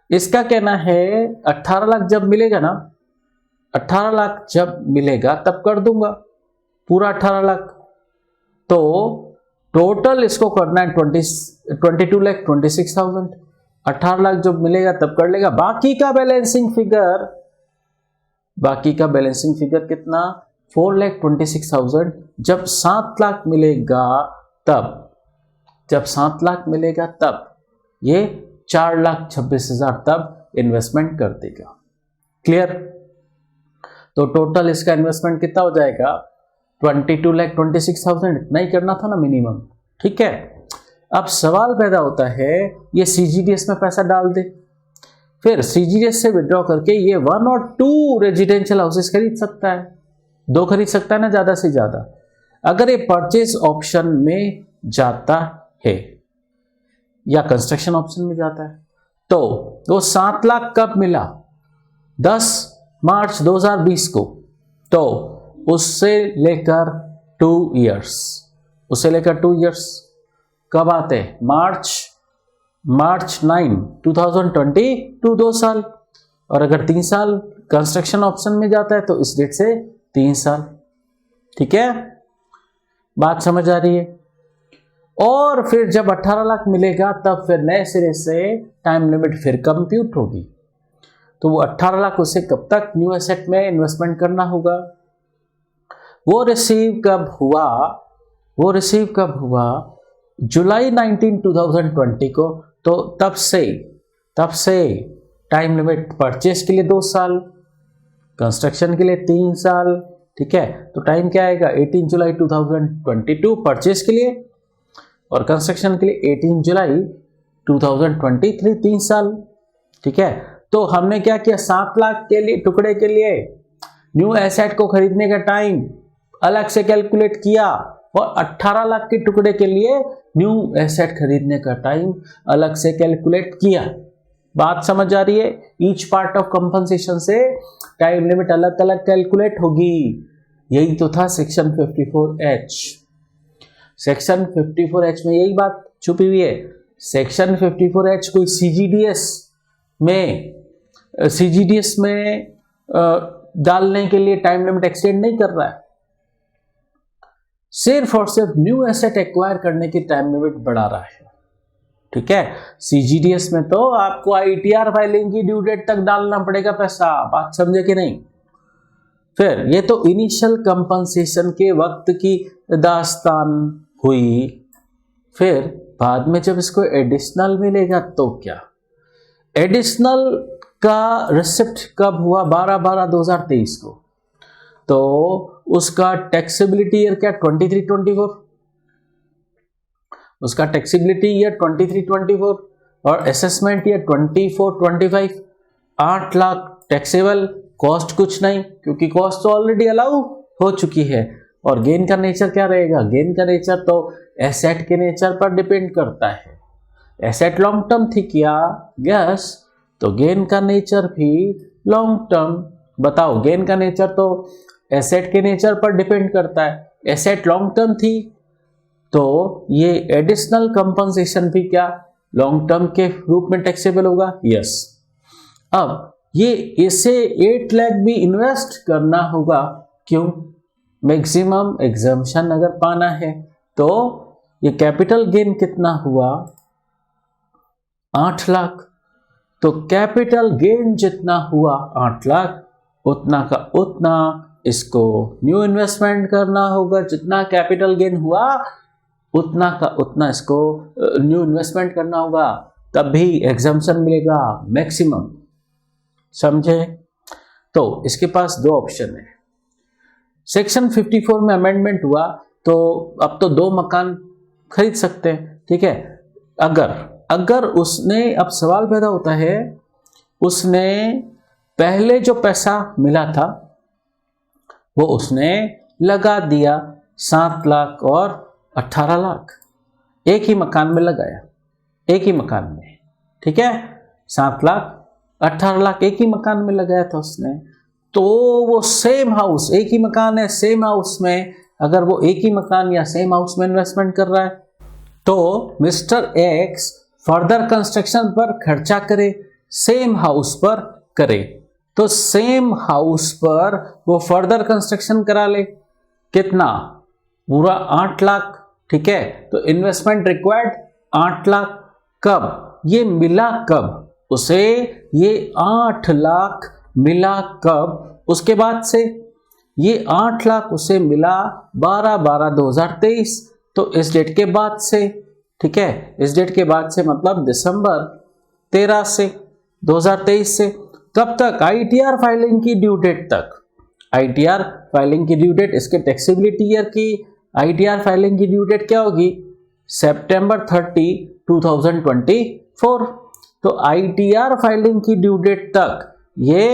इसका कहना है 18 लाख जब मिलेगा ना, 18 लाख जब मिलेगा तब कर दूंगा पूरा 18 लाख, तो टोटल इसको करना है 22,26,000। 18 लाख जब मिलेगा तब कर लेगा, बाकी का बैलेंसिंग फिगर कितना, 4,26,000 जब 7 लाख मिलेगा तब, जब 7 लाख मिलेगा तब ये 4,26,000 तब इन्वेस्टमेंट कर देगा। क्लियर, तो टोटल इसका इन्वेस्टमेंट कितना हो जाएगा, 22,26,000, इतना ही करना था ना मिनिमम। ठीक है, अब सवाल पैदा होता है, ये सीजीडीएस में पैसा डाल दे, फिर सीजीडीएस से विड्रॉ करके ये 1 और 2 रेजिडेंशियल हाउसेस खरीद सकता है, 2 खरीद सकता है ना ज्यादा से ज्यादा। अगर ये परचेज ऑप्शन में जाता है या कंस्ट्रक्शन ऑप्शन में जाता है, तो वो 7 लाख कब मिला, 10 मार्च 2020 को, तो उससे लेकर 2 इयर्स, उससे लेकर 2 इयर्स कब आते हैं, मार्च 9 2022, 2 साल। और अगर 3 साल कंस्ट्रक्शन ऑप्शन में जाता है तो इस डेट से 3 साल। ठीक है, बात समझ आ रही है। और फिर जब 18 लाख मिलेगा तब फिर नए सिरे से टाइम लिमिट फिर कंप्यूट होगी, तो वो 18 लाख उसे कब तक न्यू एसेट में इन्वेस्टमेंट करना होगा, वो रिसीव कब हुआ, जुलाई 19 2020 को, तो तब से टाइम लिमिट परचेस के लिए 2 साल, कंस्ट्रक्शन के लिए 3 साल। ठीक है, तो टाइम क्या आएगा, 18 जुलाई 2022 परचेस के लिए, और कंस्ट्रक्शन के लिए 18 जुलाई 2023, 3 साल। ठीक है, तो हमने क्या किया, 7 लाख के लिए टुकड़े के लिए न्यू एसेट को खरीदने का टाइम अलग से कैलकुलेट किया, और 18 लाख के टुकड़े के लिए न्यू एसेट खरीदने का टाइम अलग से कैलकुलेट किया। बात समझ आ रही है? ईच पार्ट ऑफ कंपनसेशन से टाइम लिमिट अलग अलग कैलकुलेट होगी। यही तो था सेक्शन 54H। सेक्शन 54H में यही बात छुपी हुई है। सेक्शन 54H कोई सीजीडीएस में डालने के लिए टाइम लिमिट एक्सटेंड नहीं कर रहा है, सिर्फ और सिर्फ न्यू एसेट एक्वायर करने की टाइम लिमिट बढ़ा रहा है। ठीक है, सीजीडीएस में तो आपको आईटीआर फाइलिंग की ड्यू डेट तक डालना पड़ेगा पैसा। बात समझे कि नहीं? फिर ये तो इनिशियल कंपनसेशन के वक्त की दास्तान हुई। फिर बाद में जब इसको एडिशनल मिलेगा तो क्या? एडिशनल का रिसिप्ट कब हुआ? 12/12/2023 को। तो उसका टैक्सेबिलिटी ईयर क्या? 23-24। उसका टैक्सेबिलिटी ईयर 23-24 और assessment year 24-25। 8 lakh taxable, cost कुछ नहीं क्योंकि कॉस्ट तो ऑलरेडी अलाउ हो चुकी है। और गेन का नेचर क्या रहेगा? गेन का नेचर तो एसेट के नेचर पर डिपेंड करता है। एसेट लॉन्ग टर्म थी क्या? यस, तो गेन का नेचर भी लॉन्ग टर्म। बताओ, गेन का नेचर तो एसेट के नेचर पर डिपेंड करता है। एसेट लॉन्ग टर्म थी तो ये एडिशनल कंपनसेशन भी क्या लॉन्ग टर्म के रूप में टैक्सेबल होगा? यस। अब ये इसे 8 लाख भी इन्वेस्ट करना होगा। क्यों? मैक्सिमम एग्जम्पशन अगर पाना है तो ये कैपिटल गेन कितना हुआ? 8 लाख। तो कैपिटल गेन जितना हुआ 8 लाख, उतना का उतना इसको न्यू इन्वेस्टमेंट करना होगा। जितना कैपिटल गेन हुआ उतना का उतना इसको न्यू इन्वेस्टमेंट करना होगा, तभी एग्जम्पशन मिलेगा मैक्सिमम। समझे? तो इसके पास 2 ऑप्शन है। सेक्शन 54 में अमेंडमेंट हुआ तो अब तो 2 मकान खरीद सकते हैं। ठीक है, अगर उसने, अब सवाल पैदा होता है, उसने पहले जो पैसा मिला था वो उसने लगा दिया 7 लाख और 18 लाख, एक ही मकान में लगाया, एक ही मकान में। ठीक है, 7 लाख 18 लाख एक ही मकान में लगाया था उसने। तो वो सेम हाउस, एक ही मकान है, सेम हाउस में अगर वो एक ही मकान या सेम हाउस में इन्वेस्टमेंट कर रहा है तो मिस्टर एक्स फर्दर कंस्ट्रक्शन पर खर्चा करे, सेम हाउस पर करे। तो सेम हाउस पर वो फर्दर कंस्ट्रक्शन करा ले। कितना? पूरा 8 लाख। ठीक है, तो इन्वेस्टमेंट रिक्वायर्ड 8 लाख। कब ये मिला? कब उसे ये 8 लाख मिला? कब? उसके बाद से ये 8 लाख उसे मिला 12/12/2023। तो इस डेट के बाद से, ठीक है, इस डेट के बाद से मतलब दिसंबर 13 से 2023 से। कब तक? आईटीआर फाइलिंग की ड्यू डेट तक। आईटीआर फाइलिंग की ड्यू डेट, इसके टैक्सेबिलिटी ईयर की आईटीआर फाइलिंग की ड्यू डेट क्या होगी? सितंबर 30, 2024। तो आईटीआर फाइलिंग की ड्यू डेट तक ये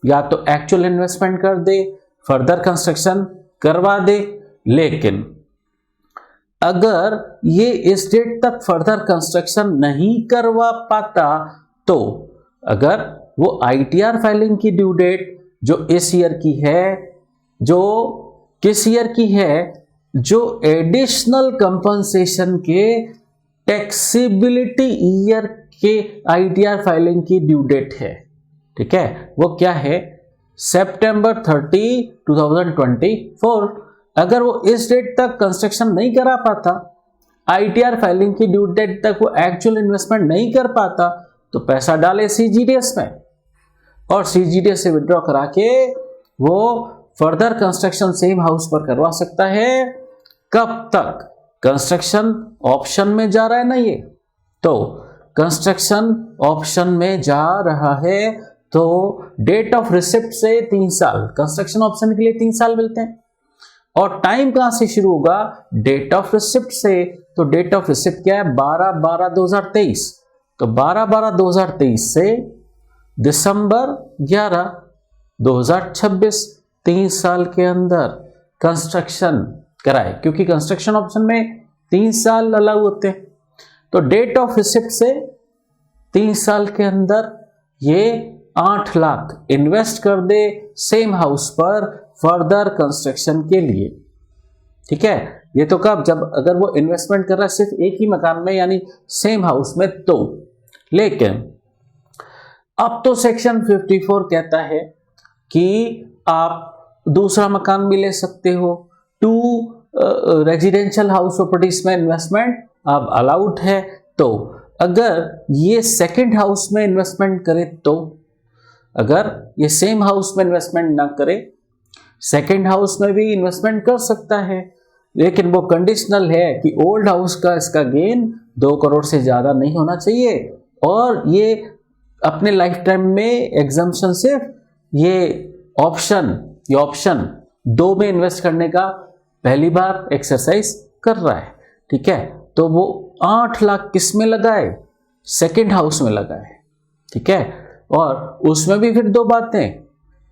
या तो एक्चुअल इन्वेस्टमेंट कर दे, फर्दर कंस्ट्रक्शन करवा दे। लेकिन अगर ये इस डेट तक फर्दर कंस्ट्रक्शन नहीं करवा पाता तो अगर वो आईटीआर फाइलिंग की ड्यू डेट जो इस ईयर की है, जो किस ईयर की है, जो एडिशनल कंपनसेशन के टैक्सेबिलिटी ईयर के आईटीआर फाइलिंग की ड्यू डेट है। ठीक है, वो क्या है? सितंबर 30, 2024। अगर वो इस डेट तक कंस्ट्रक्शन नहीं करा पाता, आईटीआर फाइलिंग की ड्यू डेट तक वो एक्चुअल इन्वेस्टमेंट नहीं कर पाता, तो पैसा डाले सीजीडीएस में और सीजीडीएस से विड्रॉ करा के वो फर्दर कंस्ट्रक्शन सेम हाउस पर करवा सकता है। कब तक? कंस्ट्रक्शन ऑप्शन में जा रहा है ना ये, तो कंस्ट्रक्शन ऑप्शन में जा रहा है तो डेट ऑफ रिसिप्ट से 3 साल, कंस्ट्रक्शन ऑप्शन के लिए 3 साल मिलते हैं। और टाइम कहां से शुरू होगा? डेट ऑफ रिसिप्ट से। तो डेट ऑफ रिसिप्ट क्या है? 12/12/2023। तो 12/12/2023 से दिसंबर 11, 2026, 3 साल के अंदर कंस्ट्रक्शन कराए, क्योंकि कंस्ट्रक्शन ऑप्शन में 3 साल अलाउ होते हैं। तो डेट ऑफ रिसिप्ट से 3 साल के अंदर ये 8 लाख इन्वेस्ट कर दे सेम हाउस पर फर्दर कंस्ट्रक्शन के लिए। ठीक है, ये तो कब, जब अगर वो इन्वेस्टमेंट कर रहा है सिर्फ एक ही मकान में यानी सेम हाउस में तो। लेकिन अब तो सेक्शन 54 कहता है कि आप दूसरा मकान भी ले सकते हो। 2 रेजिडेंशियल हाउस प्रॉपर्टीज में इन्वेस्टमेंट अब अलाउड है। तो अगर ये सेकंड हाउस में इन्वेस्टमेंट करे तो, अगर ये सेम हाउस में इन्वेस्टमेंट ना करे, सेकंड हाउस में भी इन्वेस्टमेंट कर सकता है, लेकिन वो कंडीशनल है कि ओल्ड हाउस का इसका गेन 2 करोड़ से ज्यादा नहीं होना चाहिए, और ये अपने लाइफ टाइम में एग्जम्पशन सिर्फ ये ऑप्शन 2 में इन्वेस्ट करने का पहली बार एक्सरसाइज कर रहा है। ठीक है, तो वो 8 लाख किस में लगाए, सेकंड हाउस में लगाए। ठीक है, और उसमें भी फिर 2 बातें,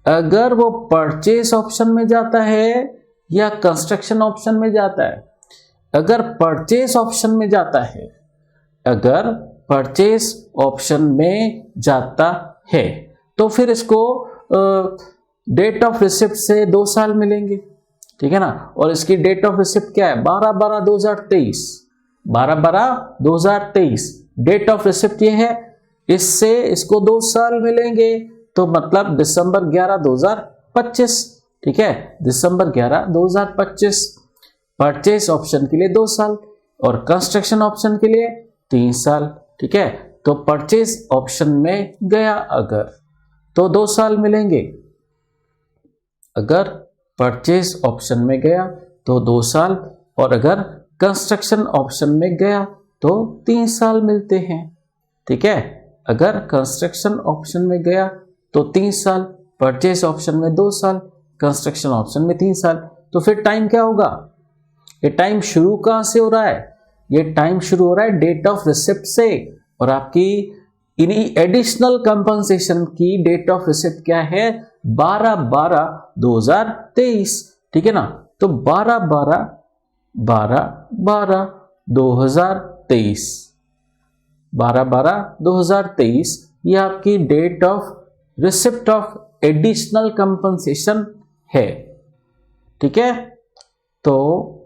अगर वो परचेस ऑप्शन में जाता है या कंस्ट्रक्शन ऑप्शन में जाता है। अगर परचेस ऑप्शन में जाता है, अगर परचेस ऑप्शन में जाता है तो फिर इसको डेट ऑफ रिसिप्ट से 2 साल मिलेंगे। ठीक है ना, और इसकी डेट ऑफ रिसिप्ट क्या है, 12/12/2023, 12/12/2023 डेट ऑफ रिसिप्ट ये है। इससे इसको 2 साल मिलेंगे, तो मतलब दिसंबर 11, 2025। ठीक है, दिसंबर 11, 2025 परचेस ऑप्शन के लिए 2 साल और कंस्ट्रक्शन ऑप्शन के लिए 3 साल। ठीक है, तो परचेस ऑप्शन में गया अगर तो 2 साल मिलेंगे, अगर परचेस ऑप्शन में गया तो 2 साल, और अगर कंस्ट्रक्शन ऑप्शन में गया तो 3 साल मिलते हैं। ठीक है, अगर कंस्ट्रक्शन ऑप्शन में गया तो 3 साल, परचेस ऑप्शन में 2 साल, कंस्ट्रक्शन ऑप्शन में 3 साल। तो फिर टाइम क्या होगा, ये टाइम शुरू कहां से हो रहा है, ये टाइम शुरू हो रहा है डेट ऑफ रिसिप्ट से, और आपकी इन्हीं एडिशनल कंपनसेशन की डेट ऑफ रिसिप्ट क्या है, 12/12/2023। ठीक है ना, तो 12/12/2023, 12/12/2023 ये आपकी date of receipt of additional compensation है। ठीक है, तो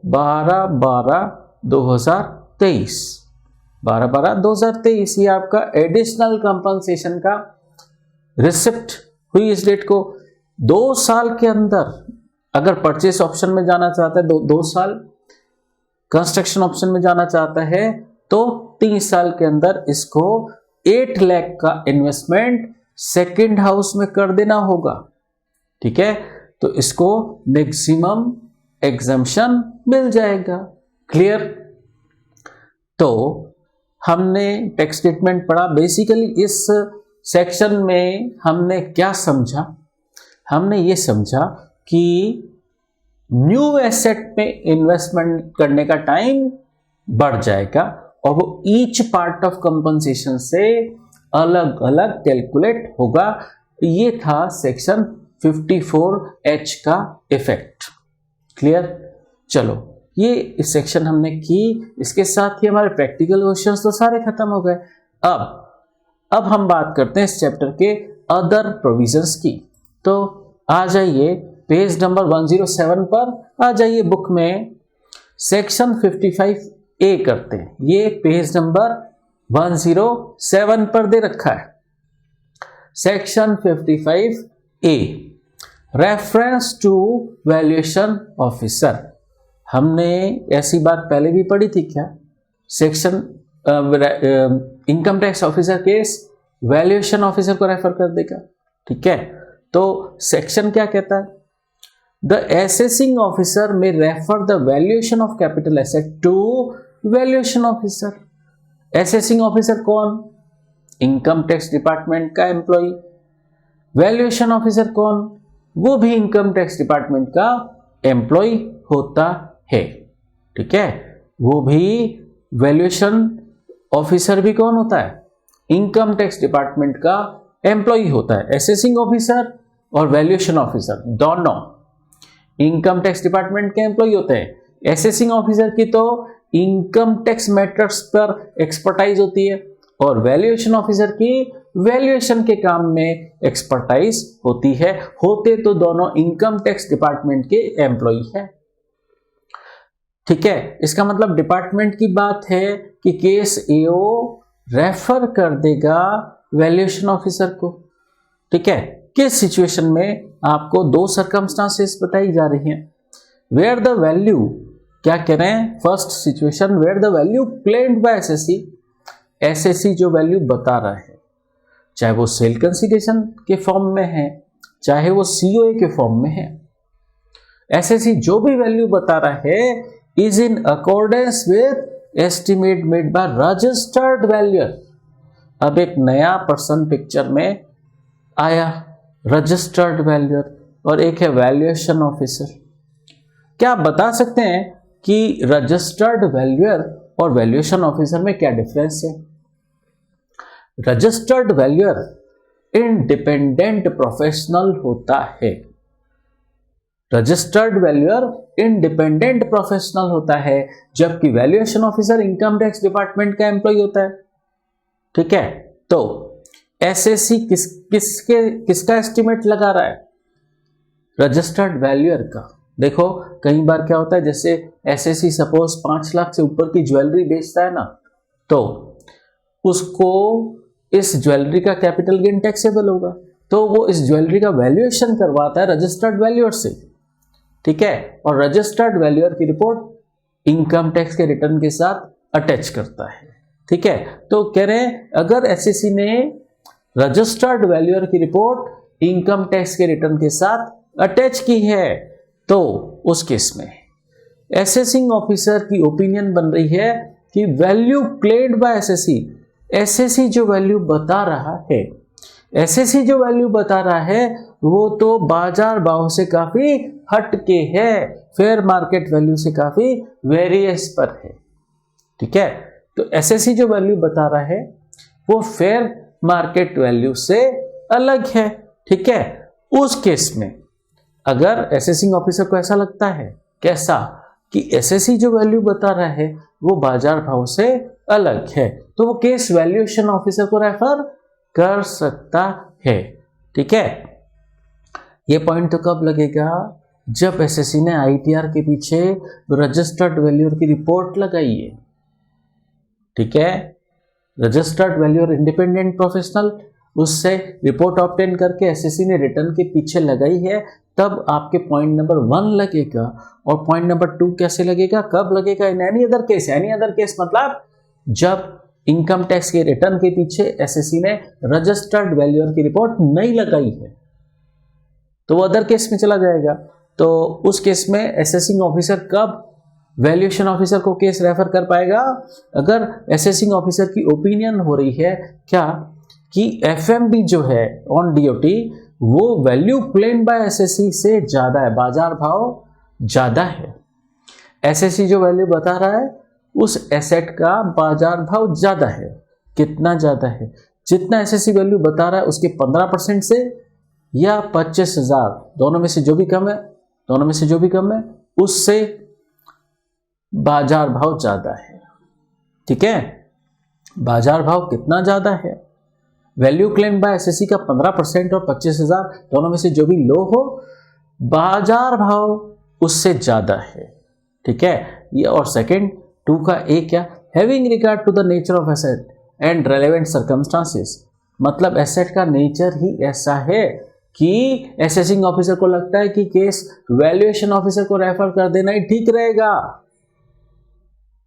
12/12/2023, 12/12/2023 ये आपका एडिशनल कंपनसेशन का रिसिप्ट हुई इस डेट को। 2 साल के अंदर अगर परचेस ऑप्शन में जाना चाहता है 2 साल, कंस्ट्रक्शन ऑप्शन में जाना चाहता है तो 3 साल के अंदर इसको 8 लाख का इन्वेस्टमेंट सेकंड हाउस में कर देना होगा। ठीक है, तो इसको मैक्सिमम एग्जम्पशन मिल जाएगा। क्लियर? तो हमने टैक्स स्टेटमेंट पढ़ा। बेसिकली इस सेक्शन में हमने क्या समझा, हमने ये समझा कि न्यू एसेट में इन्वेस्टमेंट करने का टाइम बढ़ जाएगा और वो ईच पार्ट ऑफ कंपनसेशन से अलग अलग कैलकुलेट होगा। ये था सेक्शन 54H का इफेक्ट। क्लियर? चलो, ये इस सेक्शन हमने की, इसके साथ ही हमारे प्रैक्टिकल क्वेश्चंस तो सारे खत्म हो गए। अब हम बात करते हैं इस चैप्टर के अदर प्रोविजंस की। तो आ जाइए पेज नंबर 107 पर, आ जाइए बुक में सेक्शन 55A करते हैं। ये पेज नंबर 107 पर दे रखा है। Section 55A, reference to valuation officer. हमने ऐसी बात पहले भी पढ़ी थी क्या? Section income tax officer case valuation officer को रेफर कर देगा। ठीक है, तो सेक्शन क्या कहता है? The assessing officer may refer the valuation of capital asset to valuation officer. Assessing officer कौन? इनकम टैक्स डिपार्टमेंट का एम्प्लॉय। वैल्यूएशन ऑफिसर कौन? वो भी इनकम टैक्स डिपार्टमेंट का एम्प्लॉय होता है। ठीक है, वो भी वैल्यूएशन ऑफिसर भी कौन होता है? इनकम टैक्स डिपार्टमेंट का एम्प्लॉय होता है। असेसिंग ऑफिसर और वैल्यूएशन ऑफिसर दोनों इनकम टैक्स डिपार्टमेंट के एम्प्लॉय होते हैं। एसेसिंग ऑफिसर की तो इनकम टैक्स मैटर्स पर एक्सपर्टाइज होती है और वैल्यूएशन ऑफिसर की वैल्यूएशन के काम में एक्सपर्टाइज होती है। होते तो दोनों इनकम टैक्स डिपार्टमेंट के एम्प्लॉय है। ठीक है, इसका मतलब डिपार्टमेंट की बात है कि केस एओ रेफर कर देगा वैल्यूएशन ऑफिसर को। ठीक है, किस सिचुएशन में आपको दो सर्कमस्टांसेस बताई जा रही हैं। वेयर द वैल्यू, क्या कह रहे हैं, first situation where the value claimed by assessee, assessee जो वैल्यू बता रहा है, चाहे वो सेल कंसीडरेशन के फॉर्म में है, चाहे वो सीओए के फॉर्म में है, एसएससी जो भी वैल्यू बता रहा है is in accordance with estimate made by registered valuer. अब एक नया पर्सन पिक्चर में आया, रजिस्टर्ड वैल्यूअर, और एक है वैल्यूएशन ऑफिसर। क्या आप बता सकते हैं कि रजिस्टर्ड वैल्यूअर और वैल्यूएशन ऑफिसर में क्या डिफरेंस है? रजिस्टर्ड वैल्यूअर इंडिपेंडेंट प्रोफेशनल होता है। रजिस्टर्ड वैल्यूअर इंडिपेंडेंट प्रोफेशनल होता है, जबकि valuation officer income tax department का एम्प्लॉय होता है। ठीक है, तो एसएससी किसका एस्टिमेट लगा रहा है? रजिस्टर्ड वैल्यूअर का। देखो कई बार क्या होता है, जैसे एसएससी सपोज 5 लाख से ऊपर की ज्वेलरी बेचता है ना, तो उसको इस ज्वेलरी का कैपिटल गेन टैक्सेबल होगा, तो वो इस ज्वेलरी का वैल्यूएशन करवाता है रजिस्टर्ड वैल्यूअर से। ठीक है, और रजिस्टर्ड वैल्यूअर की रिपोर्ट इनकम टैक्स के रिटर्न के साथ अटैच करता है। ठीक है, तो कह रहे हैं अगर एसएससी ने रजिस्टर्ड वैल्यूअर की रिपोर्ट इनकम टैक्स के रिटर्न के साथ अटैच की है, तो उस केस में एसेसिंग ऑफिसर की ओपिनियन बन रही है कि value claimed by assessee, assessee जो वैल्यू बता रहा है, एसएससी जो वैल्यू बता रहा है वो तो बाजार भाव से काफी हटके है, फेयर मार्केट वैल्यू से काफी वेरियस पर है। ठीक है, तो एसएससी जो वैल्यू बता रहा है वो फेयर मार्केट वैल्यू से अलग है। ठीक है, उस केस में अगर एसेसिंग ऑफिसर को ऐसा लगता है, कैसा, कि एसएससी जो वैल्यू बता रहा है वो बाजार भाव से अलग है, तो वो केस वैल्यूएशन ऑफिसर को रेफर कर सकता है। ठीक है, ये पॉइंट तो कब लगेगा? जब एसएससी ने आईटीआर के पीछे रजिस्टर्ड वैल्यूअर की रिपोर्ट लगाई है। ठीक है, रजिस्टर्ड वैल्यूअर इंडिपेंडेंट प्रोफेशनल, उससे रिपोर्ट ऑब्टेन करके एसएससी ने रिटर्न के पीछे लगाई है, तब आपके पॉइंट नंबर 1 लगेगा। और पॉइंट नंबर 2 कैसे लगेगा, कब लगेगा? In any other case. Any other case मतलब जब इनकम टैक्स के रिटर्न के पीछे एसएससी ने रजिस्टर्ड वैल्यूअर की रिपोर्ट नहीं लगाई है, तो वो अदर केस में चला जाएगा। तो उस केस में एसेसिंग ऑफिसर कब वैल्यूएशन ऑफिसर को केस रेफर कर पाएगा? अगर एसेसिंग ऑफिसर की ओपिनियन हो रही है क्या कि एफएमबी जो है ऑन डीओटी वो वैल्यू क्लेम्ड बाय एसएससी से ज्यादा है, बाजार भाव ज्यादा है। एसएससी जो वैल्यू बता रहा है उस एसेट का बाजार भाव ज्यादा है। कितना ज्यादा है? जितना एसएससी वैल्यू बता रहा है उसके 15% से या 25,000, दोनों में से जो भी कम है, दोनों में से जो भी कम है उससे बाजार भाव ज्यादा है। ठीक है, बाजार भाव कितना ज्यादा है? वैल्यू क्लेम बाय एसएससी का 15% और 25,000, दोनों में से जो भी लो हो, बाजार भाव उससे ज्यादा है। ठीक है, ये और सेकंड 2 का ए क्या, having regard to the nature of asset and relevant circumstances, मतलब एसेट का नेचर ही ऐसा है कि एसेसिंग ऑफिसर को लगता है कि केस वैल्यूएशन ऑफिसर को रेफर कर देना ही ठीक रहेगा।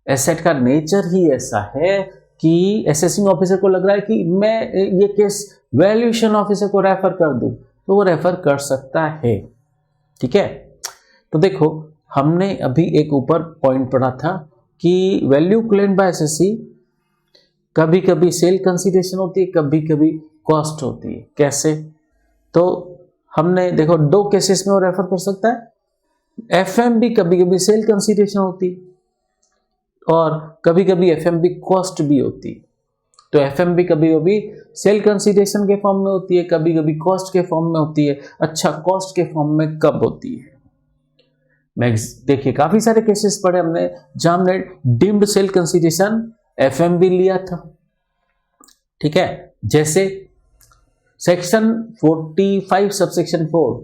एसेट का नेचर ही ऐसा है कि एसेसिंग ऑफिसर को लग रहा है कि मैं ये केस वैल्यूएशन ऑफिसर को रेफर कर दूं, तो वो रेफर कर सकता है। ठीक है, तो देखो हमने अभी एक ऊपर पॉइंट पढ़ा था कि वैल्यू क्लेम्ड बाय एसएससी कभी कभी सेल कंसीडरेशन होती है, कभी कभी कॉस्ट होती है। कैसे? तो हमने देखो 2 केसेस में वो रेफर कर सकता है। एफएमबी कभी कभी सेल कंसीडरेशन होती और कभी कभी एफएमबी कॉस्ट भी होती। तो एफएमबी कभी कभी सेल कंसीडरेशन के फॉर्म में होती है, कभी कभी कॉस्ट के फॉर्म में होती है। अच्छा, कॉस्ट के फॉर्म में कब होती है? देखिए काफी सारे केसेस पढ़े हमने जहां हमने डीम्ड सेल कंसीडरेशन एफएमबी लिया था, ठीक है। जैसे section 45 subsection 4,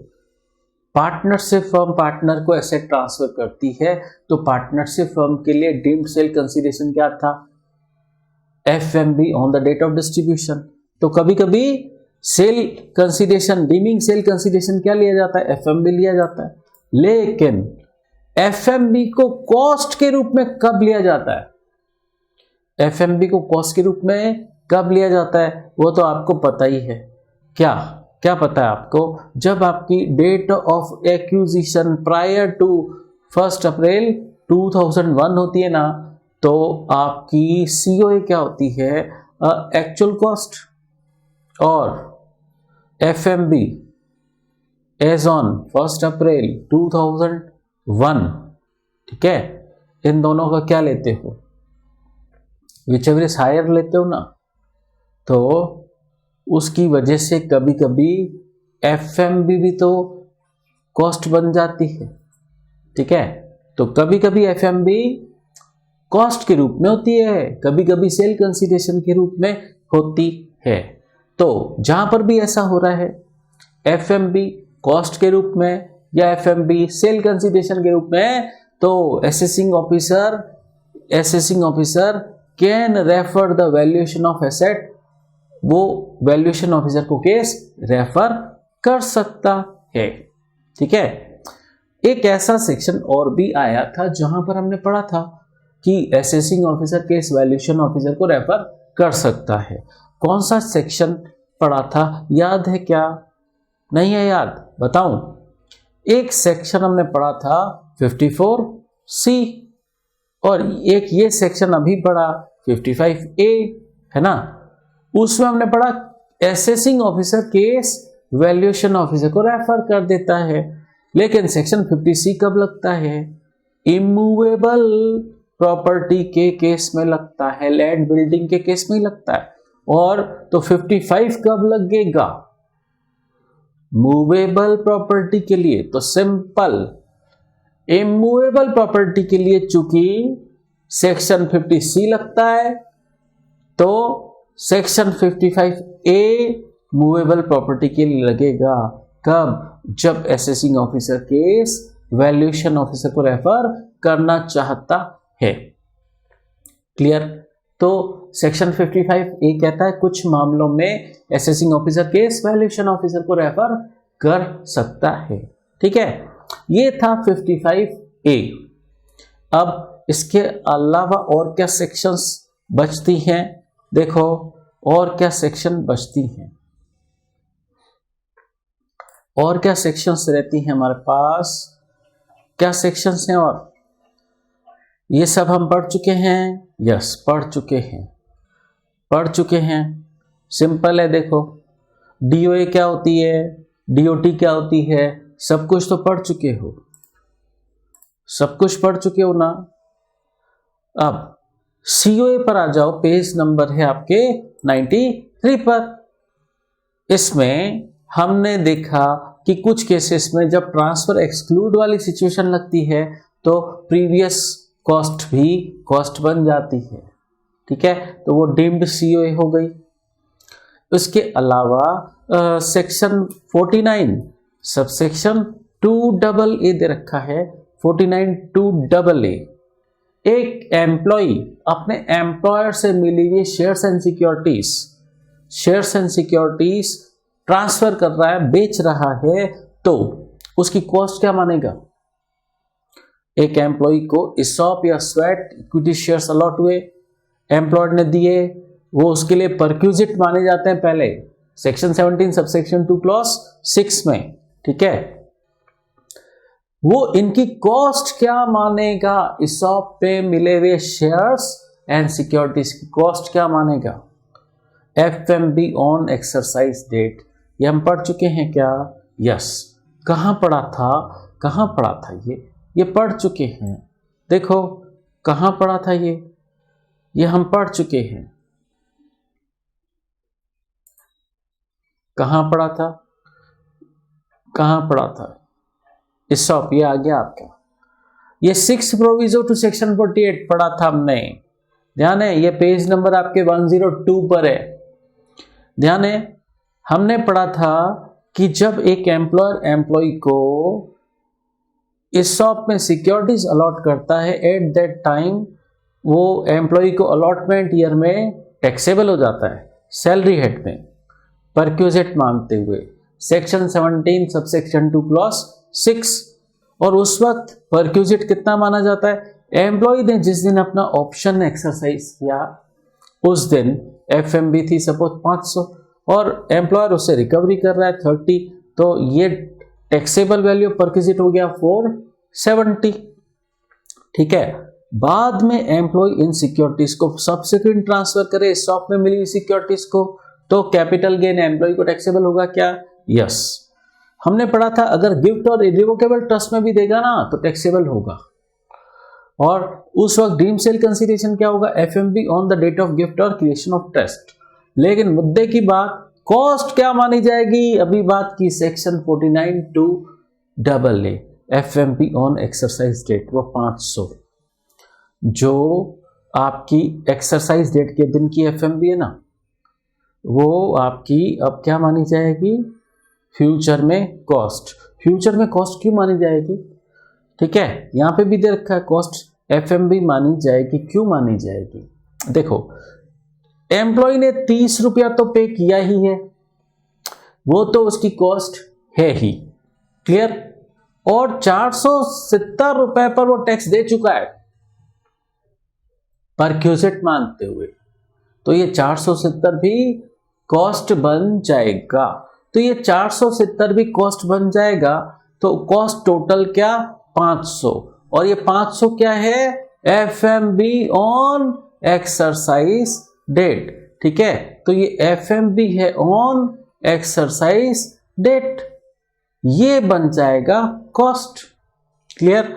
partnership firm partner को एसेट ट्रांसफर करती है, तो पार्टनरशिप फर्म के लिए डीम्ड सेल कंसीडरेशन क्या था, FMV on the date of distribution. तो कभी कभी sale consideration, deeming sale consideration क्या लिया जाता है, एफएमबी लिया जाता है। लेकिन एफएमबी को कॉस्ट के रूप में कब लिया जाता है, एफएमबी को कॉस्ट के रूप में कब लिया जाता है, वो तो आपको पता ही है। क्या क्या पता है आपको, जब आपकी date of acquisition prior to 1 April 2001 होती है ना, तो आपकी सीओए क्या होती है, एक्चुअल कॉस्ट, और एफएमबी एज ऑन 1 अप्रैल 2001, ठीक है। इन दोनों का क्या लेते हो, विचएवर इज हायर लेते हो ना, तो उसकी वजह से कभी कभी एफएमबी भी तो कॉस्ट बन जाती है, ठीक है। तो कभी कभी एफएमबी कॉस्ट के रूप में होती है, कभी कभी सेल कंसीडरेशन के रूप में होती है। तो जहां पर भी ऐसा हो रहा है, एफएमबी कॉस्ट के रूप में या एफएमबी सेल कंसीडरेशन के रूप में, तो assessing officer can refer the valuation of asset, वो वैल्यूएशन ऑफिसर को केस रेफर कर सकता है, ठीक है। एक ऐसा सेक्शन और भी आया था जहां पर हमने पढ़ा था कि assessing officer case valuation officer को रेफर कर सकता है। कौन सा सेक्शन पढ़ा था, याद है क्या, नहीं है याद, बताऊं। एक सेक्शन हमने पढ़ा था 54C, और एक ये सेक्शन अभी पढ़ा 55A, है ना। उसमें हमने पढ़ा assessing officer case valuation officer को रेफर कर देता है। लेकिन सेक्शन 50C कब लगता है, इमूवेबल प्रॉपर्टी के केस में लगता है, लैंड बिल्डिंग के केस में ही लगता है। और तो 55 कब लगेगा, मूवेबल प्रॉपर्टी के लिए, तो सिंपल, इमूवेबल प्रॉपर्टी के लिए चूंकि सेक्शन 50C लगता है, तो सेक्शन 55A मूवेबल प्रॉपर्टी के लिए लगेगा। कब, जब assessing officer case valuation officer को रेफर करना चाहता है। क्लियर। तो सेक्शन 55A कहता है कुछ मामलों में assessing officer case valuation officer को रेफर कर सकता है, ठीक है। ये था 55A। अब इसके अलावा और क्या सेक्शंस बचती हैं, देखो और क्या सेक्शन बचती हैं, और क्या सेक्शंस रहती हैं हमारे पास, क्या सेक्शंस हैं, और ये सब हम पढ़ चुके हैं, यस पढ़ चुके हैं। सिंपल है, देखो डीओए क्या होती है, डीओटी क्या होती है, सब कुछ तो पढ़ चुके हो, सब कुछ पढ़ चुके हो ना। अब सीओए पर आ जाओ, पेज नंबर है आपके 93 पर। इसमें हमने देखा कि कुछ केसेस में जब ट्रांसफर एक्सक्लूड वाली सिचुएशन लगती है तो प्रीवियस कॉस्ट भी कॉस्ट बन जाती है, ठीक है। तो वो डीम्ड सीओए हो गई। उसके अलावा सेक्शन 49 सबसेक्शन 2AA दे रखा है, 49 2AA, एक एम्प्लॉय अपने एम्प्लॉयर से मिली हुई शेयर्स एंड सिक्योरिटीज ट्रांसफर कर रहा है, बेच रहा है, तो उसकी कॉस्ट क्या मानेगा। एक एम्प्लॉय को इसॉप या स्वेट इक्विटी शेयर्स अलॉट हुए, एम्प्लॉयर ने दिए, वो उसके लिए परक्यूजिट माने जाते हैं पहले, सेक्शन 17 सबसेक्शन 2 क्लॉज 6 में, ठीक है। वो इनकी कॉस्ट क्या मानेगा, इसॉप पे मिले हुए शेयर्स एंड सिक्योरिटीज की कॉस्ट क्या मानेगा, एफएमबी ऑन एक्सरसाइज डेट। ये हम पढ़ चुके हैं क्या, यस। कहां पढ़ा था ये पढ़ चुके हैं। देखो कहां पढ़ा था ये हम पढ़ चुके हैं। कहां पढ़ा था, इसॉप, ये आ गया आपका ये 6 प्रोविजो टू सेक्शन 48 पढ़ा था हमने, ध्यान है, ये पेज नंबर आपके 102 पर है। ध्यान है, हमने पढ़ा था कि जब एक एम्प्लॉयर एम्प्लॉय को इस शॉप में सिक्योरिटीज अलॉट करता है, एट दैट टाइम वो एम्प्लॉय को अलॉटमेंट ईयर में टैक्सेबल हो जाता है सैलरी हेड में परक्यूजेट मानते हुए, सेक्शन 17 सबसेक्शन 2 क्लॉज 6। और उस वक्त परक्यूजेट कितना माना जाता है? एम्प्लॉय ने जिस दिन अपना ऑप्शन एक्सरसाइज किया उस दिन एफएमबी थी सपोज 500 और एम्प्लॉयर उससे रिकवरी कर रहा है 30, तो ये टैक्सेबल वैल्यू परक्यूजेट हो गया 470। ठीक है, बाद में एम्प्लॉय इन सिक्योरिटीज को सब्सिक्वेंट ट्रांसफर करे शॉप में मिली सिक्योरिटीज को, तो कैपिटल गेन एम्प्लॉय को टैक्सेबल होगा क्या? यस। हमने पढ़ा था अगर गिफ्ट और इरिवोकेबल ट्रस्ट में भी देगा ना तो टैक्सेबल होगा। और उस वक्त ड्रीम सेल कंसीडरेशन क्या होगा? FMV on the date of gift और क्रिएशन ऑफ ट्रस्ट। लेकिन मुद्दे की बात, कॉस्ट क्या मानी जाएगी? अभी बात की section 49 two double A, FMV on exercise date वो 500, जो आपकी एक्सरसाइज डेट के दिन की एफएमबी है ना, वो आपकी अब क्या मानी जाएगी? फ्यूचर में कॉस्ट। फ्यूचर में कॉस्ट क्यों मानी जाएगी? ठीक है, यहां पे भी दे रखा है कॉस्ट एफएमबी मानी जाएगी। क्यों मानी जाएगी? देखो, एम्प्लॉय ने 30 रुपया तो पे किया ही है, वो तो उसकी कॉस्ट है ही, क्लियर। और 470 रुपए पर वो टैक्स दे चुका है परक्यूजेट मानते हुए, तो ये 470 भी कॉस्ट बन जाएगा। तो ये 470 भी कॉस्ट बन जाएगा, तो कॉस्ट टोटल क्या? 500। और ये 500 क्या है? FMV on exercise date. ठीक है, तो ये एफएमबी है ऑन एक्सरसाइज डेट, ये बन जाएगा कॉस्ट, क्लियर।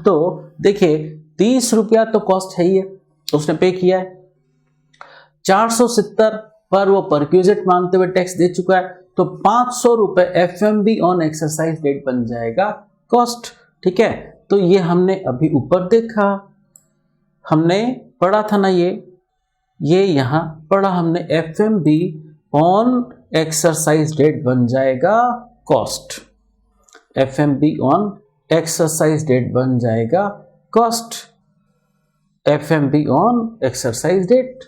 तो देखिए 30 रुपया तो कॉस्ट है ही है, उसने पे किया है, 470 पर वो परक्यूजेट मानते हुए टैक्स दे चुका है, तो 500 रुपए एफएमबी ऑन एक्सरसाइज डेट बन जाएगा कॉस्ट। ठीक है, तो ये हमने अभी ऊपर देखा, हमने पढ़ा था ना, ये यहां पढ़ा हमने, एफएमबी ऑन एक्सरसाइज डेट बन जाएगा cost, FMV on exercise date बन जाएगा cost, FMV on exercise date,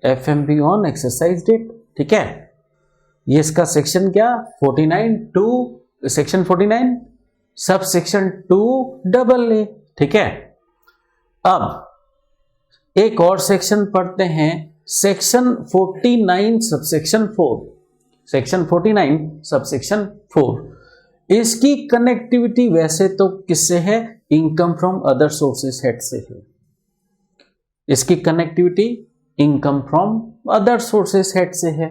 FMV on exercise date. ठीक है, ये इसका सेक्शन क्या? 49 to section 49 sub section 2 double A. ठीक है, अब एक और सेक्शन पढ़ते हैं, सेक्शन 49 सबसेक्शन 4, सेक्शन 49 सबसेक्शन 4। इसकी कनेक्टिविटी वैसे तो किससे है? Income from other sources head से है। इसकी connectivity income from other sources head से है।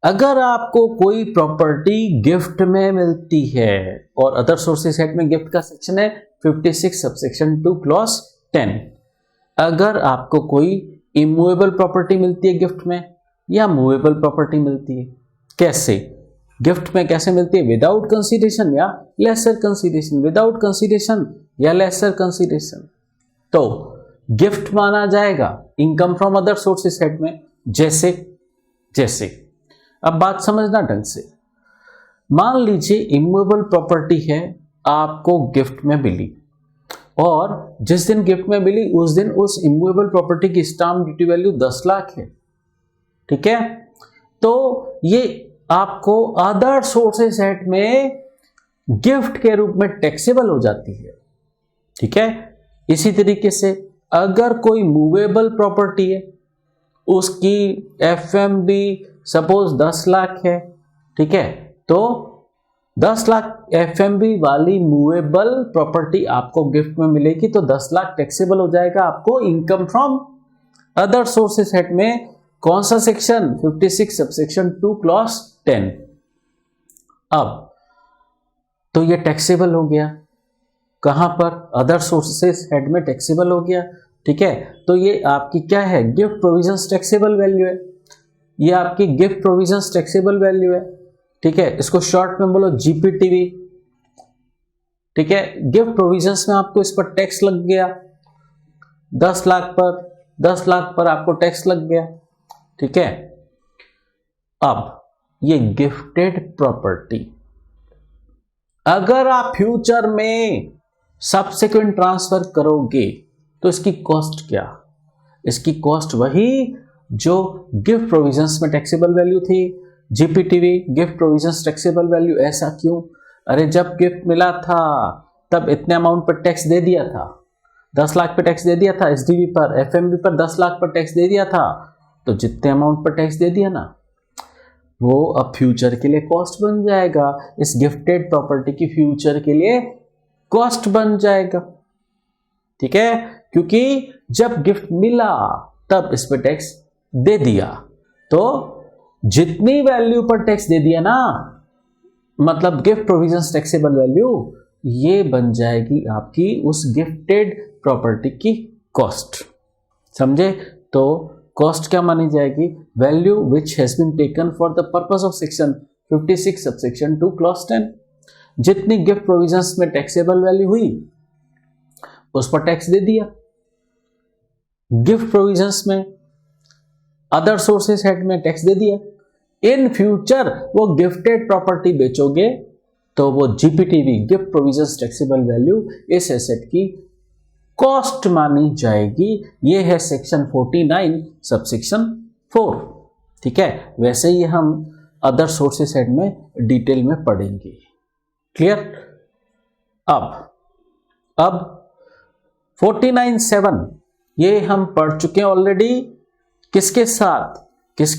अगर आपको कोई प्रॉपर्टी गिफ्ट में मिलती है, और अदर सोर्सेस हेड में गिफ्ट का सेक्शन है 56 सबसेक्शन 2 क्लॉज 10। अगर आपको कोई इमूवेबल प्रॉपर्टी मिलती है गिफ्ट में, या मूवेबल प्रॉपर्टी मिलती है, कैसे गिफ्ट में कैसे मिलती है? विदाउट कंसीडरेशन या लेसर कंसीडरेशन, विदाउट कंसीडरेशन या लेसर कंसीडरेशन, तो गिफ्ट माना जाएगा income from other sources head में। जैसे अब बात समझना ढंग से, मान लीजिए इमूवेबल प्रॉपर्टी है, आपको गिफ्ट में मिली, और जिस दिन गिफ्ट में मिली उस दिन उस इमूवेबल प्रॉपर्टी की स्टाम्प ड्यूटी वैल्यू 10 लाख है। ठीक है, तो ये आपको अदर सोर्सेस हेड में गिफ्ट के रूप में टैक्सेबल हो जाती है। ठीक है, इसी तरीके से अगर कोई मूवेबल प्रॉपर्टी है, उसकी एफएमबी सपोज 10 लाख है, ठीक है, तो 10 लाख एफएमबी वाली मूवेबल प्रॉपर्टी आपको गिफ्ट में मिलेगी, तो 10 लाख टैक्सेबल हो जाएगा आपको income from other sources head में। कौन सा सेक्शन? 56 subsection 2 clause 10। अब तो ये टैक्सेबल हो गया, कहां पर? अदर सोर्सेस हेड में टैक्सेबल हो गया। ठीक है, तो ये आपकी क्या है? गिफ्ट प्रोविजंस टैक्सेबल वैल्यू है, ये आपकी गिफ्ट प्रोविजंस टैक्सेबल वैल्यू है। ठीक है, इसको शॉर्ट में बोलो जीपीटीवी, ठीक है, गिफ्ट प्रोविजंस में आपको इस पर टैक्स लग गया, 10 लाख पर आपको टैक्स लग गया, ठीक है। अब ये गिफ्टेड प्रॉपर्टी, अगर आप फ्यूचर में सब्सिक्वेंट ट्रांसफर करोगे तो इसकी कॉस्ट क्या, इसकी कॉस्ट वही जो गिफ्ट प्रोविजंस में टैक्सेबल वैल्यू थी, जीपीटीवी गिफ्ट प्रोविजंस टैक्सेबल वैल्यू। ऐसा क्यों? अरे जब गिफ्ट मिला था तब इतने अमाउंट पर टैक्स दे दिया था, 10 लाख पर टैक्स दे दिया था, एसडीवी पर, एफएमवी पर 10 लाख पर टैक्स दे दिया था, तो जितने अमाउंट पर टैक्स दे दिया ना, वो अब फ्यूचर के लिए कॉस्ट बन जाएगा, इस गिफ्टेड प्रॉपर्टी की फ्यूचर के लिए कॉस्ट बन जाएगा, ठीक है। क्योंकि जब गिफ्ट मिला तब इस पर टैक्स दे दिया, तो जितनी वैल्यू पर टैक्स दे दिया ना, मतलब गिफ्ट प्रोविजंस टैक्सेबल वैल्यू, ये बन जाएगी आपकी उस गिफ्टेड प्रॉपर्टी की कॉस्ट। समझे? तो कॉस्ट क्या मानी जाएगी? Value which has been taken for the purpose of section 56 subsection 2 clause 10। जितनी गिफ्ट प्रोविजंस में टैक्सेबल वैल्यू हुई उस पर टैक्स दे दिया। गिफ्ट प्रोविजंस में अदर सोर्सेस हेड में टैक्स दे दिया। इन फ्यूचर वो गिफ्टेड प्रॉपर्टी बेचोगे तो वो GPTV gift provisions taxable value इस एसेट की कॉस्ट मानी जाएगी। ये है सेक्शन 49 सबसेक्शन 4, ठीक है। वैसे ही हम अदर सोर्सेस हेड में डिटेल में पढ़ेंगे। क्लियर? अब 49(7) ये हम पढ़ चुके हैं ऑलरेडी। किसके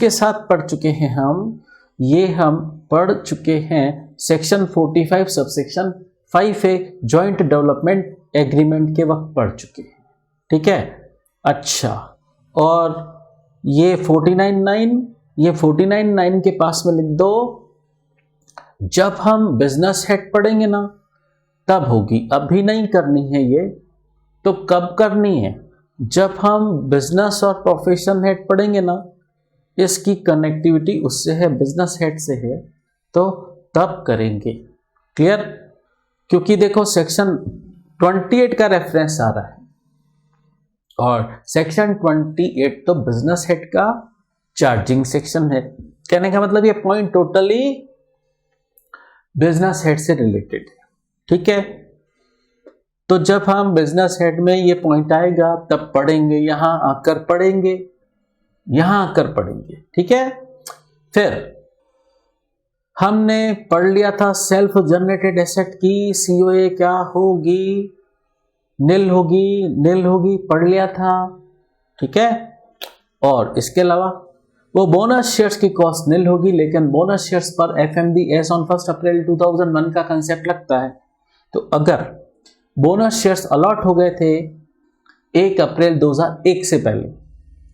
साथ पढ़ चुके हैं हम? ये हम पढ़ चुके हैं section 45 subsection 5A joint development agreement के वक्त पढ़ चुके हैं, ठीक है। अच्छा, और ये 49(9) के पास में लिख दो। जब हम बिजनेस हेड पढ़ेंगे ना तब होगी, अभी नहीं करनी है ये, तो कब करनी है? जब हम बिजनेस और प्रोफेशन हेड पढ़ेंगे ना, इसकी कनेक्टिविटी उससे है, बिजनेस हेड से है, तो तब करेंगे। क्लियर? क्योंकि देखो सेक्शन 28 का रेफरेंस आ रहा है और सेक्शन 28 तो बिजनेस हेड का चार्जिंग सेक्शन है। कहने का मतलब ये पॉइंट टोटली बिजनेस हेड से रिलेटेड है, ठीक है। तो जब हम बिजनेस हेड में ये पॉइंट आएगा तब पढ़ेंगे, यहां आकर पढ़ेंगे, ठीक है। फिर हमने पढ़ लिया था सेल्फ जनरेटेड एसेट की सीओए क्या होगी, निल होगी, पढ़ लिया था, ठीक है। और इसके अलावा वो बोनस शेयर्स की कॉस्ट निल होगी, लेकिन बोनस शेयर्स पर एफएमडी एज ऑन 1 अप्रैल 2001 का कंसेप्ट लगता है। तो अगर बोनस शेयर्स अलॉट हो गए थे 1 अप्रैल 2001 से पहले,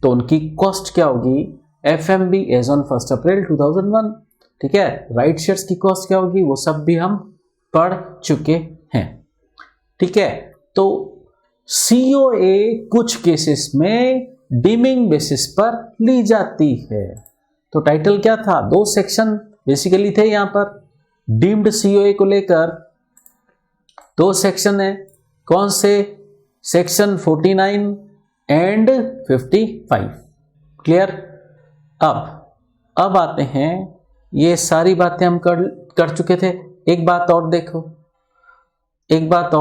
तो उनकी कॉस्ट क्या होगी? एफएमडी एज ऑन 1 अप्रैल 2001, ठीक है। राइट शेयर्स की कॉस्ट क्या होगी? वो सब भी हम पढ़ चुके हैं, ठीक है। तो सीओए कुछ केसेस में डीमिंग बेसिस पर ली जाती है। तो टाइटल क्या था? 2 सेक्शन बेसिकली थे यहां पर। डीम्ड सीओए को लेकर 2 सेक्शन है। कौन से? Section 49 and 55। क्लियर? अब आते हैं, ये सारी बातें हम कर चुके थे। एक बात और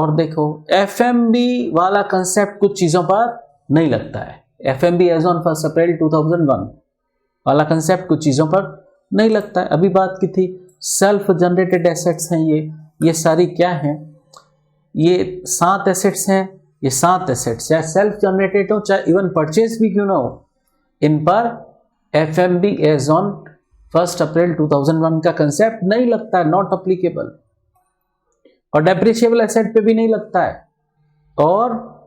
देखो, एफएमबी वाला कंसेप्ट कुछ चीजों पर नहीं लगता है। एफएमबी एज ऑन 1 अप्रैल 2001 वाला कंसेप्ट कुछ चीजों पर नहीं लगता है। अभी बात की थी सेल्फ जनरेटेड एसेट्स हैं ये सारी क्या हैं? ये 7 एसेट्स हैं। ये 7 एसेट्स चाहे सेल्फ जनरेटेड हो चाहे इवन परचेज भी क्यों ना हो, इन पर एफएमडी एज ऑन 1 अप्रैल 2001 का कंसेप्ट नहीं लगता है, नॉट अप्लीकेबल। और डेप्रिशिएबल एसेट पे भी नहीं लगता है, और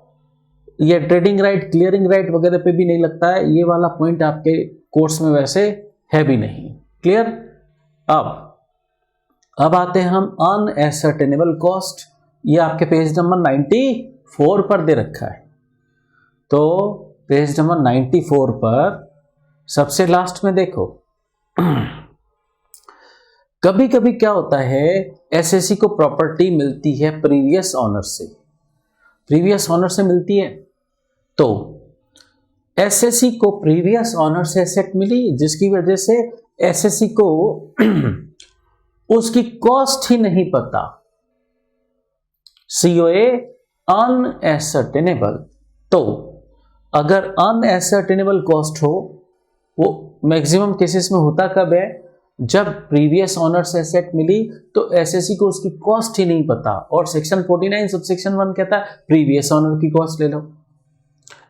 ये ट्रेडिंग राइट, क्लियरिंग राइट वगैरह पे भी नहीं लगता है। ये वाला पॉइंट आपके कोर्स में वैसे है भी नहीं। क्लियर? अब आते हैं हम अनएसर्टेनेबल कॉस्ट। ये आपके पेज नंबर 94 पर दे रखा है। तो पेज नंबर 94 पर सबसे लास्ट में देखो, कभी कभी क्या होता है, एसएससी को प्रॉपर्टी मिलती है प्रीवियस ऑनर से, प्रीवियस ऑनर से मिलती है। तो एसएससी को प्रीवियस ऑनर से एसेट मिली, जिसकी वजह से एसएससी को उसकी कॉस्ट ही नहीं पता, सीओए अनएसर्टेनेबल। तो अगर अनएसर्टेनेबल कॉस्ट हो, वो मैक्सिमम केसेस में होता कब है, जब प्रीवियस ऑनर से एसेट मिली तो एसएससी को उसकी कॉस्ट ही नहीं पता, और सेक्शन 49 सबसेक्शन 1 कहता है प्रीवियस ऑनर की कॉस्ट ले लो।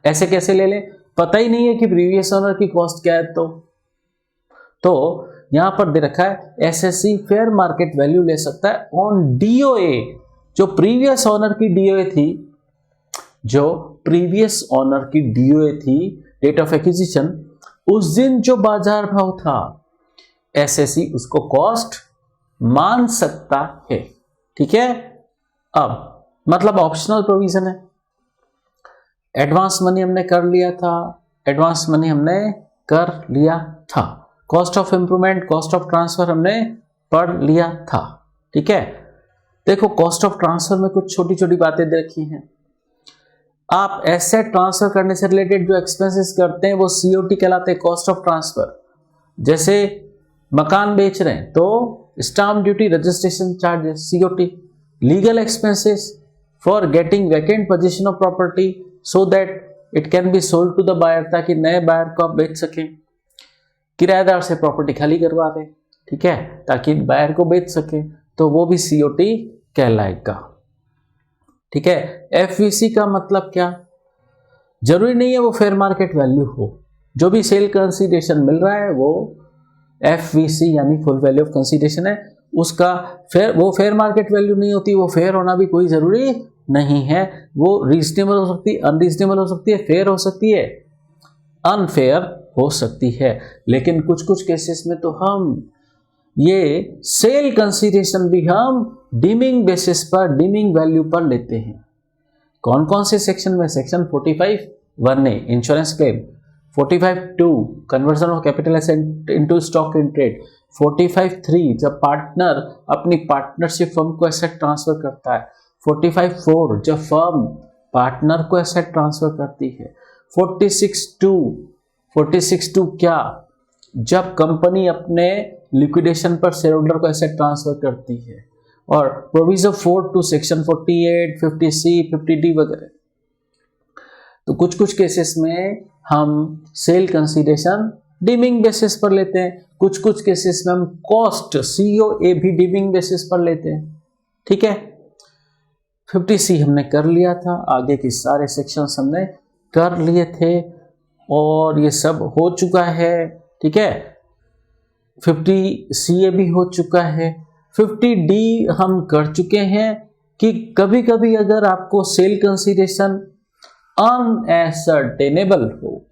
ऐसे कैसे ले ले, पता ही नहीं है कि प्रीवियस ऑनर की कॉस्ट क्या है। तो यहां पर दे रखा है एसएससी फेयर मार्केट वैल्यू ले सकता है ऑन डीओए, जो प्रीवियस ऑनर की डीओए थी, जो प्रीवियस ऑनर की डीओए थी, डेट ऑफ एक्विजिशन, उस दिन जो बाजार भाव था, एसएससी उसको कॉस्ट मान सकता है। ठीक है, अब मतलब ऑप्शनल प्रोविजन है। एडवांस मनी हमने कर लिया था, एडवांस मनी हमने कर लिया था, cost of improvement, cost of transfer हमने पढ़ लिया था। ठीक है, देखो कॉस्ट ऑफ ट्रांसफर में कुछ छोटी छोटी बातें दे रखी हैं। आप एसेट ट्रांसफर करने से रिलेटेड जो एक्सपेंसेस करते हैं वो सीओटी कहलाते हैं, कॉस्ट ऑफ ट्रांसफर। जैसे मकान बेच रहे हैं तो stamp duty, registration charges, COT. Legal expenses for getting vacant position of property so that it can be sold to the buyer, ताकि नए बायर को आप बेच सकें। किराएदार से प्रॉपर्टी खाली करवा दें, ठीक है, ताकि बायर को बेच सके, तो वो भी सीओटी कहलाएगा। ठीक है, एफवीसी का मतलब क्या, जरूरी नहीं है वो फेयर मार्केट वैल्यू हो, जो भी सेल कंसीडरेशन मिल रहा है वो एफवीसी यानी फुल वैल्यू ऑफ कंसीडरेशन है, उसका फेयर मार्केट वैल्यू नहीं होती, वो फेयर होना भी कोई जरूरी नहीं है, वो रीजनेबल हो सकती है, अनरीजनेबल हो सकती है, फेयर हो सकती है, अनफेयर हो सकती है। लेकिन कुछ कुछ केसेस में तो हम ये सेल कंसीडरेशन भी हम डीमिंग बेसिस पर, डीमिंग वैल्यू पर लेते हैं। कौन कौन से सेक्शन में, section 45(1)(a) insurance claim, 45(2) conversion of capital asset into stock in trade, 45(3) जब पार्टनर अपनी पार्टनरशिप फर्म को एसेट ट्रांसफर करता है, 45(4) जब फर्म पार्टनर को एसेट ट्रांसफर करती है, 46(2) क्या, जब कंपनी अपने लिक्विडेशन पर शेयर होल्डर को एसेट ट्रांसफर करती है, और provision 4 to section 48, 50C, 50D वगैरह। तो कुछ कुछ केसेस में हम सेल कंसीडरेशन डीमिंग बेसिस पर लेते हैं, कुछ कुछ केसेस में हम कॉस्ट सीओए भी डीमिंग बेसिस पर लेते हैं। ठीक है, 50C हमने कर लिया था, आगे के सारे सेक्शंस हमने कर लिए थे और ये सब हो चुका है। ठीक है, 50CA भी हो चुका है, 50D हम कर चुके हैं कि कभी कभी अगर आपको सेल कंसीडरेशन अनएसर्टेनेबल हो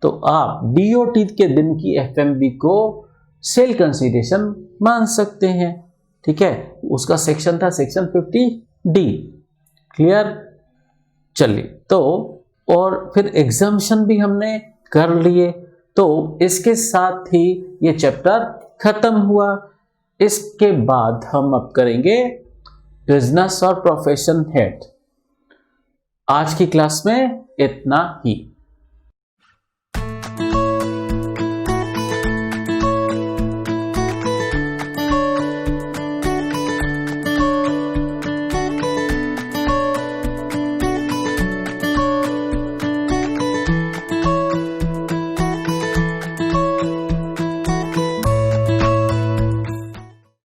तो आप डीओटी के दिन की एफएमबी को सेल कंसीडरेशन मान सकते हैं। ठीक है, उसका सेक्शन था सेक्शन 50D। क्लियर, चलिए, तो और फिर एग्जाम्पशन भी हमने कर लिए, तो इसके साथ ही ये चैप्टर खत्म हुआ। इसके बाद हम अब करेंगे बिजनेस और प्रोफेशन हेड। आज की क्लास में इतना ही।